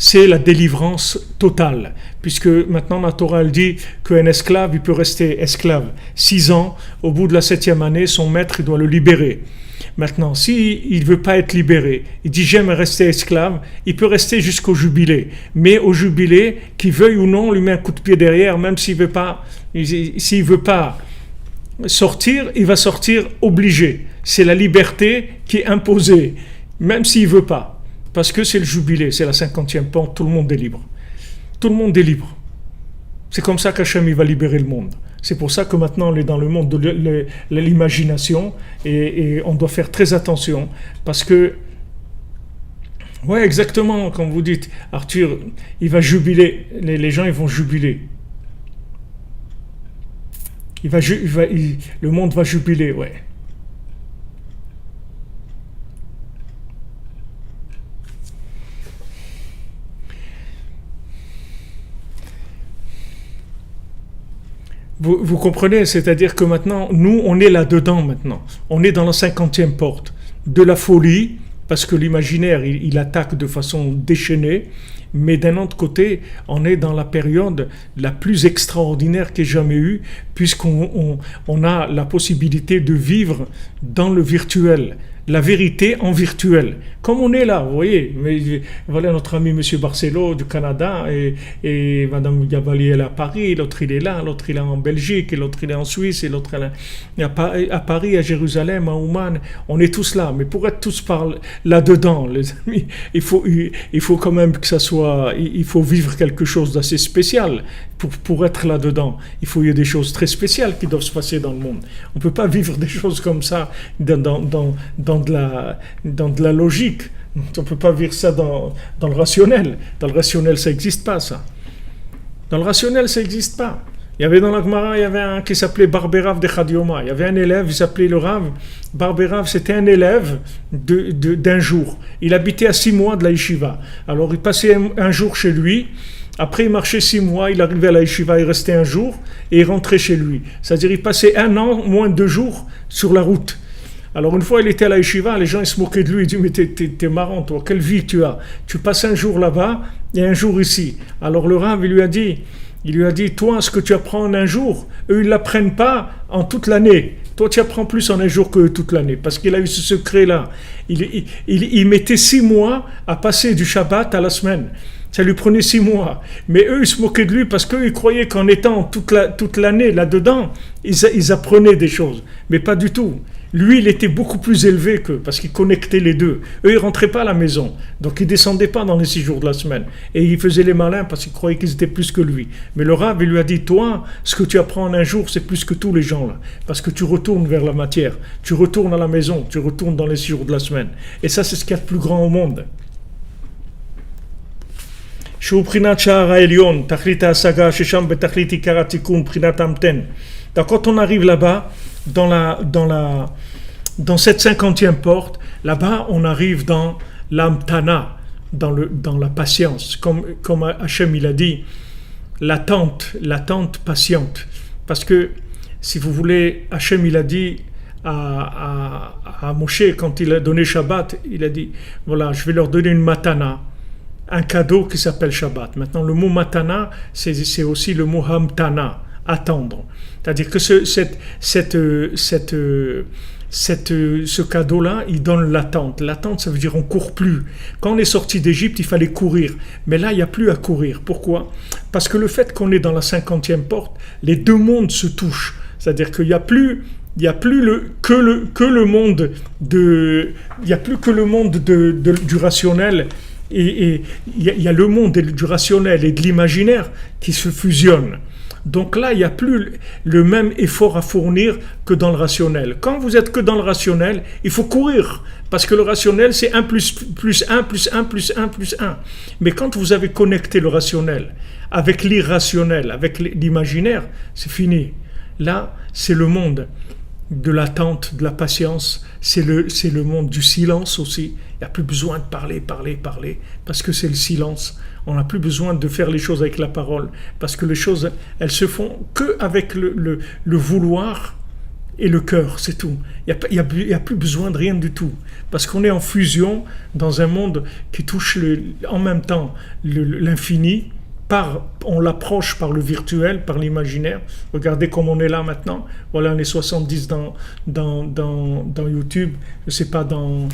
Speaker 1: C'est la délivrance totale, puisque maintenant la Torah elle dit qu'un esclave, il peut rester esclave 6 ans, au bout de la 7e année, son maître il doit le libérer. Maintenant, s'il ne veut pas être libéré, il dit j'aime rester esclave, il peut rester jusqu'au jubilé, mais au jubilé, qu'il veuille ou non, on lui met un coup de pied derrière, même s'il veut pas sortir, il va sortir obligé. C'est la liberté qui est imposée, même s'il ne veut pas. Parce que c'est le jubilé, c'est la 50e porte, tout le monde est libre. Tout le monde est libre. C'est comme ça qu'Hachem il va libérer le monde. C'est pour ça que maintenant on est dans le monde de l'imagination et on doit faire très attention parce que, ouais exactement, comme vous dites, Arthur, il va jubiler, les gens ils vont jubiler. Le monde va jubiler, ouais. Vous comprenez, c'est-à-dire que maintenant, nous, on est là-dedans maintenant. On est dans la 50e porte de la folie, parce que l'imaginaire, il attaque de façon déchaînée, mais d'un autre côté, on est dans la période la plus extraordinaire qu'il y ait jamais eu, puisqu'on a la possibilité de vivre dans le virtuel, la vérité en virtuel. Comme on est là, vous voyez, mais voilà notre ami M. Barcelo du Canada et Mme Gabali elle est à Paris, l'autre il est là, l'autre il est en Belgique, et l'autre il est en Suisse, et l'autre il est à Paris, à Jérusalem, à Ouman, on est tous là, mais pour être tous là-dedans, les amis, il faut quand même que ça soit, il faut vivre quelque chose d'assez spécial pour être là-dedans. Il faut y avoir des choses très spéciales qui doivent se passer dans le monde. On ne peut pas vivre des choses comme ça dans de la logique. On ne peut pas vivre ça dans le rationnel. Dans le rationnel, ça n'existe pas, ça. Dans le rationnel, ça n'existe pas. Il y avait dans la Gemara, il y avait un qui s'appelait Barberav de Chadioma. Il y avait un élève, il s'appelait le Rav. Barberav, c'était un élève d'un jour. Il habitait à 6 mois de la yeshiva. Alors, il passait un jour chez lui. Après, il marchait 6 mois, il arrivait à la yeshiva, il restait un jour et il rentrait chez lui. C'est-à-dire, il passait 1 an, moins 2 jours sur la route. Alors, une fois, il était à la yeshiva, les gens ils se moquaient de lui. Ils disaient, mais t'es marrant, toi, quelle vie tu as? Tu passes un jour là-bas et un jour ici. Alors, le Rav, il lui a dit, toi, ce que tu apprends en un jour, eux, ils ne l'apprennent pas en toute l'année. Toi, tu apprends plus en un jour que toute l'année. Parce qu'il a eu ce secret-là. Il mettait 6 mois à passer du Shabbat à la semaine. Ça lui prenait 6 mois. Mais eux, ils se moquaient de lui parce qu'eux, ils croyaient qu'en étant toute l'année là-dedans, ils apprenaient des choses. Mais pas du tout. Lui, il était beaucoup plus élevé qu'eux, parce qu'il connectait les deux. Eux, ils ne rentraient pas à la maison. Donc, ils ne descendaient pas dans les 6 jours de la semaine. Et ils faisaient les malins parce qu'ils croyaient qu'ils étaient plus que lui. Mais le Rav, il lui a dit, toi, ce que tu apprends en un jour, c'est plus que tous les gens là. Parce que tu retournes vers la matière. Tu retournes à la maison. Tu retournes dans les 6 jours de la semaine. Et ça, c'est ce qu'il y a de plus grand au monde. Donc quand on arrive là-bas, dans cette 50e porte, là-bas on arrive dans l'amtana, dans la patience, comme Hachem il a dit, l'attente patiente. Parce que, si vous voulez, Hachem il a dit à Moshe, quand il a donné Shabbat, il a dit, voilà, je vais leur donner une matana, un cadeau qui s'appelle Shabbat. Maintenant, le mot matana, c'est aussi le mot hamtana, attendre. C'est-à-dire que ce cadeau-là, il donne l'attente. L'attente, ça veut dire on court plus. Quand on est sorti d'Égypte, il fallait courir. Mais là, il n'y a plus à courir. Pourquoi? Parce que le fait qu'on est dans la 50e porte, les deux mondes se touchent. C'est-à-dire qu'il n'y a plus... Il n'y a plus que le monde du rationnel. Et il y a le monde du rationnel et de l'imaginaire qui se fusionnent. Donc là, il n'y a plus le même effort à fournir que dans le rationnel. Quand vous êtes que dans le rationnel, il faut courir. Parce que le rationnel, c'est 1 plus 1 plus 1 plus 1 plus 1. Mais quand vous avez connecté le rationnel avec l'irrationnel, avec l'imaginaire, c'est fini. Là, c'est le monde de l'attente, de la patience, c'est le monde du silence aussi. Il n'y a plus besoin de parler, parce que c'est le silence. On n'a plus besoin de faire les choses avec la parole, parce que les choses, elles se font qu'avec le vouloir et le cœur, c'est tout. Il n'y a plus besoin de rien du tout, parce qu'on est en fusion dans un monde qui touche en même temps l'infini. On l'approche par le virtuel, par l'imaginaire. Regardez comme on est là maintenant. Voilà, on est 70 dans YouTube, je ne sais pas dans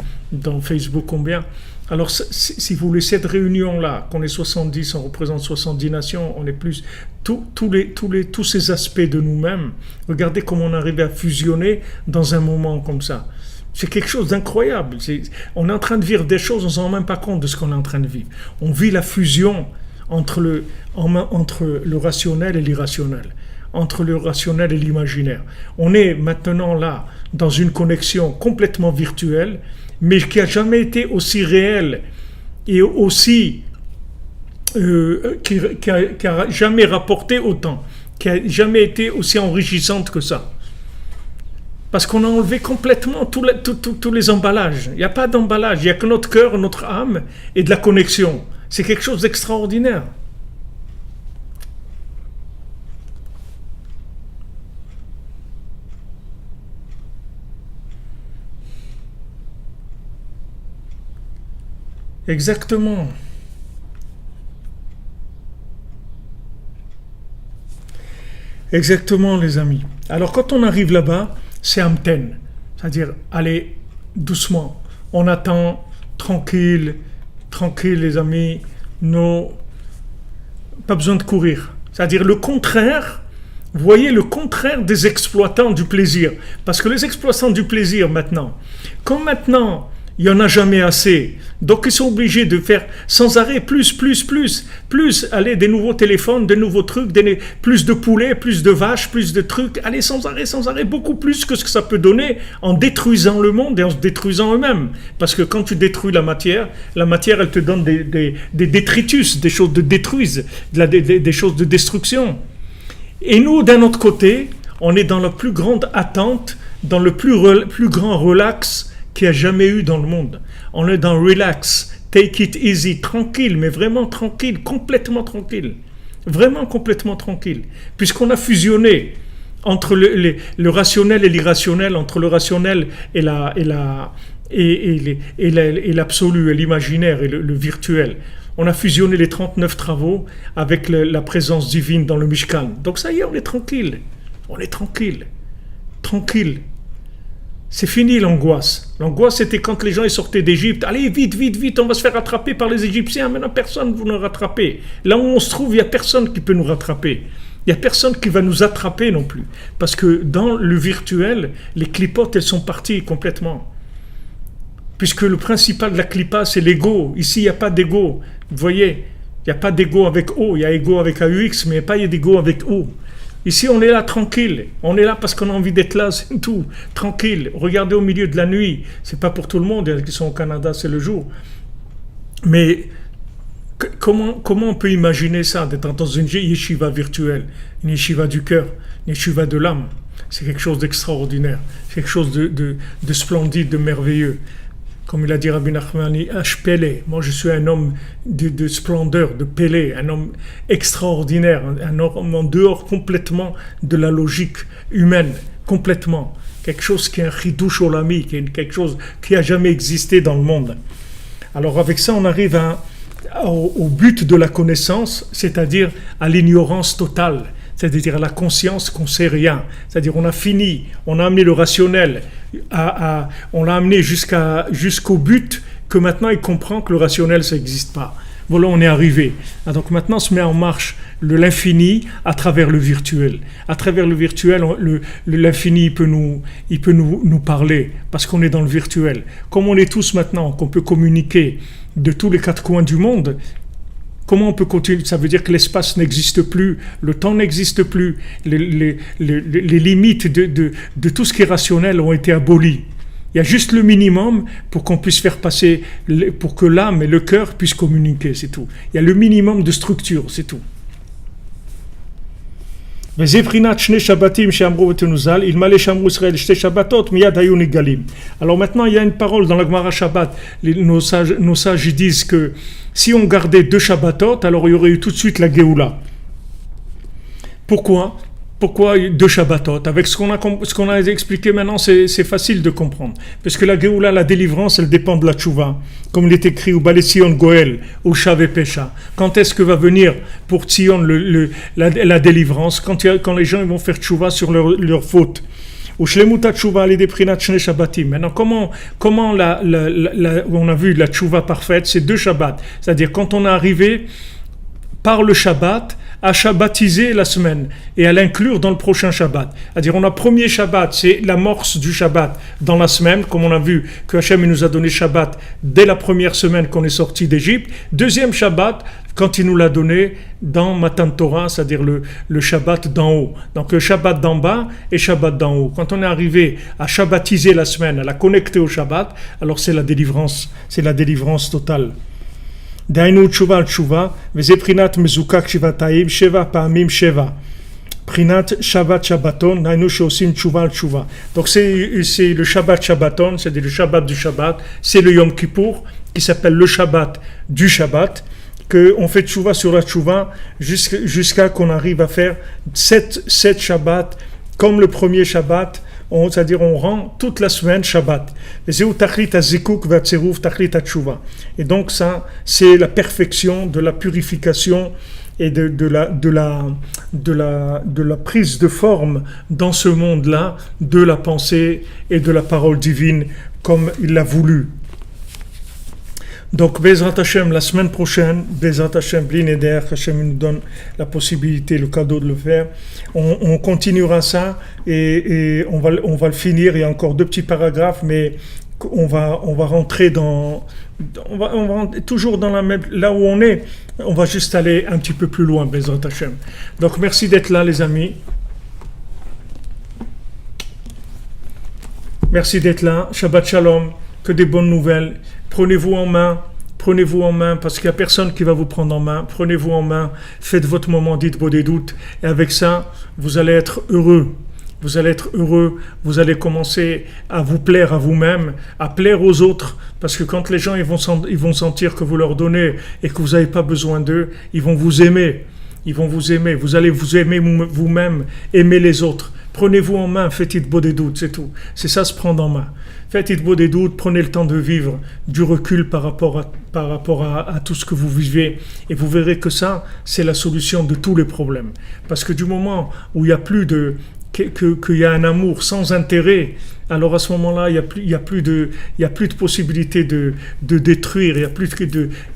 Speaker 1: Facebook combien. Alors, si vous voulez, cette réunion-là, qu'on est 70, on représente 70 nations, on est plus... Tous ces aspects de nous-mêmes, regardez comment on arrive à fusionner dans un moment comme ça. C'est quelque chose d'incroyable. On est en train de vivre des choses, on ne se rend même pas compte de ce qu'on est en train de vivre. On vit la fusion entre le rationnel et l'irrationnel, entre le rationnel et l'imaginaire. On est maintenant là, dans une connexion complètement virtuelle, mais qui n'a jamais été aussi réelle et aussi... qui a jamais rapporté autant, qui n'a jamais été aussi enrichissante que ça. Parce qu'on a enlevé complètement tous les emballages. Il n'y a pas d'emballage, il n'y a que notre cœur, notre âme et de la connexion. C'est quelque chose d'extraordinaire. Exactement. Exactement, les amis. Alors, quand on arrive là-bas, c'est amten. C'est-à-dire, allez, doucement. On attend, tranquille, les amis. Pas besoin de courir. C'est-à-dire, le contraire, vous voyez, le contraire des exploitants du plaisir. Parce que les exploitants du plaisir, maintenant, comme maintenant, il n'y en a jamais assez. Donc, ils sont obligés de faire sans arrêt plus. Allez, des nouveaux téléphones, des nouveaux trucs, plus de poulets, plus de vaches, plus de trucs. Allez, sans arrêt, beaucoup plus que ce que ça peut donner en détruisant le monde et en se détruisant eux-mêmes. Parce que quand tu détruis la matière, elle te donne des détritus, des choses de détruisent, des choses de destruction. Et nous, d'un autre côté, on est dans la plus grande attente, dans le plus grand relax qu'il n'y a jamais eu dans le monde. On est dans relax, Take it easy, tranquille, mais vraiment tranquille, complètement tranquille. Vraiment complètement tranquille. Puisqu'on a fusionné entre le rationnel et l'irrationnel, entre le rationnel et l'absolu, et l'imaginaire et le virtuel. On a fusionné les 39 travaux avec la présence divine dans le Mishkan. Donc ça y est, on est tranquille. On est tranquille. Tranquille. C'est fini l'angoisse. L'angoisse, c'était quand les gens ils sortaient d'Égypte. Allez, vite, vite, vite, on va se faire rattraper par les Égyptiens. Maintenant, personne ne va nous rattraper. Là où on se trouve, il n'y a personne qui peut nous rattraper. Il n'y a personne qui va nous attraper non plus. Parce que dans le virtuel, les clipotes, elles sont parties complètement. Puisque le principal de la clipa, c'est l'ego. Ici, il n'y a pas d'ego. Vous voyez, il n'y a pas d'ego avec O. Il y a ego avec AUX, mais il n'y a pas d'ego avec O. Ici, on est là tranquille. On est là parce qu'on a envie d'être là, c'est tout. Tranquille. Regardez au milieu de la nuit. C'est pas pour tout le monde. Il y en a qui sont au Canada, c'est le jour. Mais comment on peut imaginer ça, d'être dans une yeshiva virtuelle, une yeshiva du cœur, une yeshiva de l'âme? C'est quelque chose d'extraordinaire. C'est quelque chose de splendide, de merveilleux. Comme il a dit Rabbi Nachmani, Pélé. Moi, je suis un homme de splendeur, de Pélé, un homme extraordinaire, un homme en dehors complètement de la logique humaine, complètement. Quelque chose qui est un chidouche olami, qui est quelque chose qui n'a jamais existé dans le monde. Alors, avec ça, on arrive au but de la connaissance, c'est-à-dire à l'ignorance totale. C'est-à-dire à la conscience qu'on ne sait rien. C'est-à-dire on a fini, on a amené le rationnel, on l'a amené jusqu'au but que maintenant il comprend que le rationnel ça n'existe pas. Voilà, on est arrivé. Donc maintenant on se met en marche l'infini à travers le virtuel. À travers le virtuel, l'infini il peut nous parler parce qu'on est dans le virtuel. Comme on est tous maintenant, qu'on peut communiquer de tous les quatre coins du monde. Comment on peut continuer? Ça veut dire que l'espace n'existe plus, le temps n'existe plus, les limites de tout ce qui est rationnel ont été abolies. Il y a juste le minimum pour qu'on puisse faire passer, pour que l'âme et le cœur puissent communiquer, c'est tout. Il y a le minimum de structure, c'est tout. Alors maintenant il y a une parole dans la Gemara Shabbat. Nos sages ils disent que si on gardait 2 Shabbatot, alors il y aurait eu tout de suite la Géoula. Pourquoi 2 Shabbatot? Avec ce qu'on a expliqué maintenant, c'est facile de comprendre. Parce que la Géoula, la délivrance, elle dépend de la Tchouva. Comme il est écrit au Balé Sion Goël, au Shavé Pesha. Quand est-ce que va venir pour Tzion la délivrance? Quand les gens vont faire Tchouva sur leur faute. Maintenant, comment on a vu la Tchouva parfaite? C'est 2 Shabbats. C'est-à-dire quand on est arrivé par le Shabbat à shabbatiser la semaine et à l'inclure dans le prochain Shabbat. C'est-à-dire on a premier Shabbat, c'est l'amorce du Shabbat dans la semaine, comme on a vu que Hachem nous a donné Shabbat dès la première semaine qu'on est sorti d'Égypte. Deuxième Shabbat, quand il nous l'a donné dans Matan Torah, c'est-à-dire le Shabbat d'en haut. Donc le Shabbat d'en bas et Shabbat d'en haut. Quand on est arrivé à shabbatiser la semaine, à la connecter au Shabbat, alors c'est la délivrance totale. Dainu tshuva tshuva, veze prinat mezukak shivataim, sheva pa'amim sheva. Prinat Shabbat Shabbaton, dainu shosim tshuva tshuva. Donc c'est le Shabbat Shabbaton, c'est-à-dire le Shabbat du Shabbat, c'est le Yom Kippour, qui s'appelle le Shabbat du Shabbat, qu'on fait tshuva sur la tshuva jusqu'à qu'on arrive à faire 7 Shabbats, comme le premier Shabbat, c'est-à-dire on rend toute la semaine Shabbat. Et donc ça, c'est la perfection de la purification et de la prise de forme dans ce monde-là de la pensée et de la parole divine comme il l'a voulu. Donc, Bezrat Hashem, la semaine prochaine, Bezrat Hashem, Blineder, Hashem nous donne la possibilité, le cadeau de le faire. On continuera ça et on va le finir. Il y a encore 2 petits paragraphes, mais on va rentrer toujours dans la même, là où on est. On va juste aller un petit peu plus loin, Bezrat Hashem. Donc, merci d'être là, les amis. Merci d'être là. Shabbat Shalom. Que des bonnes nouvelles. Prenez-vous en main parce qu'il n'y a personne qui va vous prendre en main. Prenez-vous en main, faites votre moment d'Hitbodedut et avec ça, vous allez être heureux. vous allez être heureux, vous allez commencer à vous plaire à vous-même, à plaire aux autres, parce que quand les gens ils vont sentir que vous leur donnez et que vous n'avez pas besoin d'eux, ils vont vous aimer. Ils vont vous aimer, vous allez vous aimer vous-même, aimer les autres. Prenez-vous en main, faites Hitbod des doutes, c'est tout. C'est ça, se prendre en main. Faites Hitbod des doutes, prenez le temps de vivre, du recul par rapport à tout ce que vous vivez. Et vous verrez que ça, c'est la solution de tous les problèmes. Parce que du moment où il n'y a plus de... qu'il y a un amour sans intérêt, alors à ce moment-là, il y a plus de possibilité de détruire, il y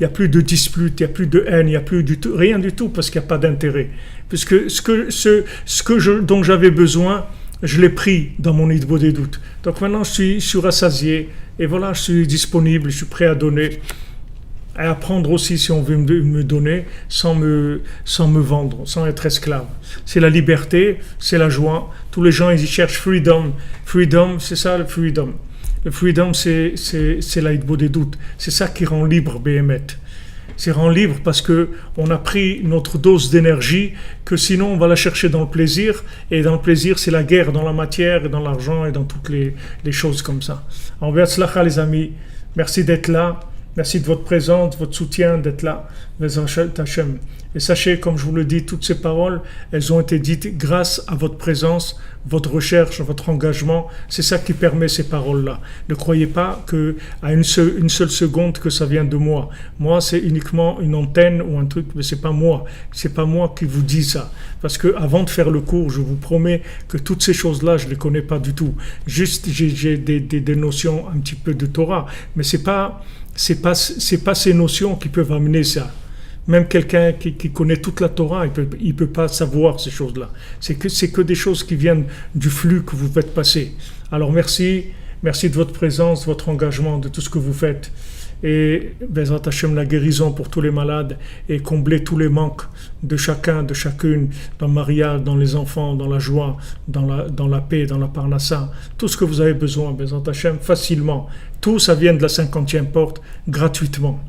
Speaker 1: a plus de dispute, il y a plus de haine, il y a plus du tout, rien du tout, parce qu'il n'y a pas d'intérêt. Puisque dont j'avais besoin, je l'ai pris dans mon Hitbod des doutes. Donc maintenant, je suis rassasié, et voilà, je suis disponible, je suis prêt à donner, à apprendre aussi si on veut me donner, sans me vendre, sans être esclave. C'est la liberté, c'est la joie. Tous les gens, ils y cherchent freedom. Freedom, c'est ça le freedom. Le freedom, c'est la Hitbod des doutes. C'est ça qui rend libre Béhémet. C'est rend libre parce que on a pris notre dose d'énergie, que sinon on va la chercher dans le plaisir, et dans le plaisir c'est la guerre dans la matière et dans l'argent et dans toutes les choses comme ça. En Be'atzlacha les amis, merci d'être là, merci de votre présence, de votre soutien, d'être là. Et sachez, comme je vous le dis, toutes ces paroles, elles ont été dites grâce à votre présence, votre recherche, votre engagement. C'est ça qui permet ces paroles-là. Ne croyez pas que à une seule seconde que ça vient de moi. Moi, c'est uniquement une antenne ou un truc, mais c'est pas moi. C'est pas moi qui vous dis ça. Parce que avant de faire le cours, je vous promets que toutes ces choses-là, je les connais pas du tout. Juste, j'ai des notions un petit peu de Torah, mais c'est pas ces notions qui peuvent amener ça. Même quelqu'un qui connaît toute la Torah, il peut pas savoir ces choses-là. C'est que des choses qui viennent du flux que vous faites passer. Alors merci de votre présence, de votre engagement, de tout ce que vous faites. Et Bezrat Hashem, la guérison pour tous les malades, et combler tous les manques de chacun, de chacune, dans le mariage, dans les enfants, dans la joie, dans la paix, dans la parnassa. Tout ce que vous avez besoin, Bezrat Hashem, facilement. Tout ça vient de la 50e porte, gratuitement.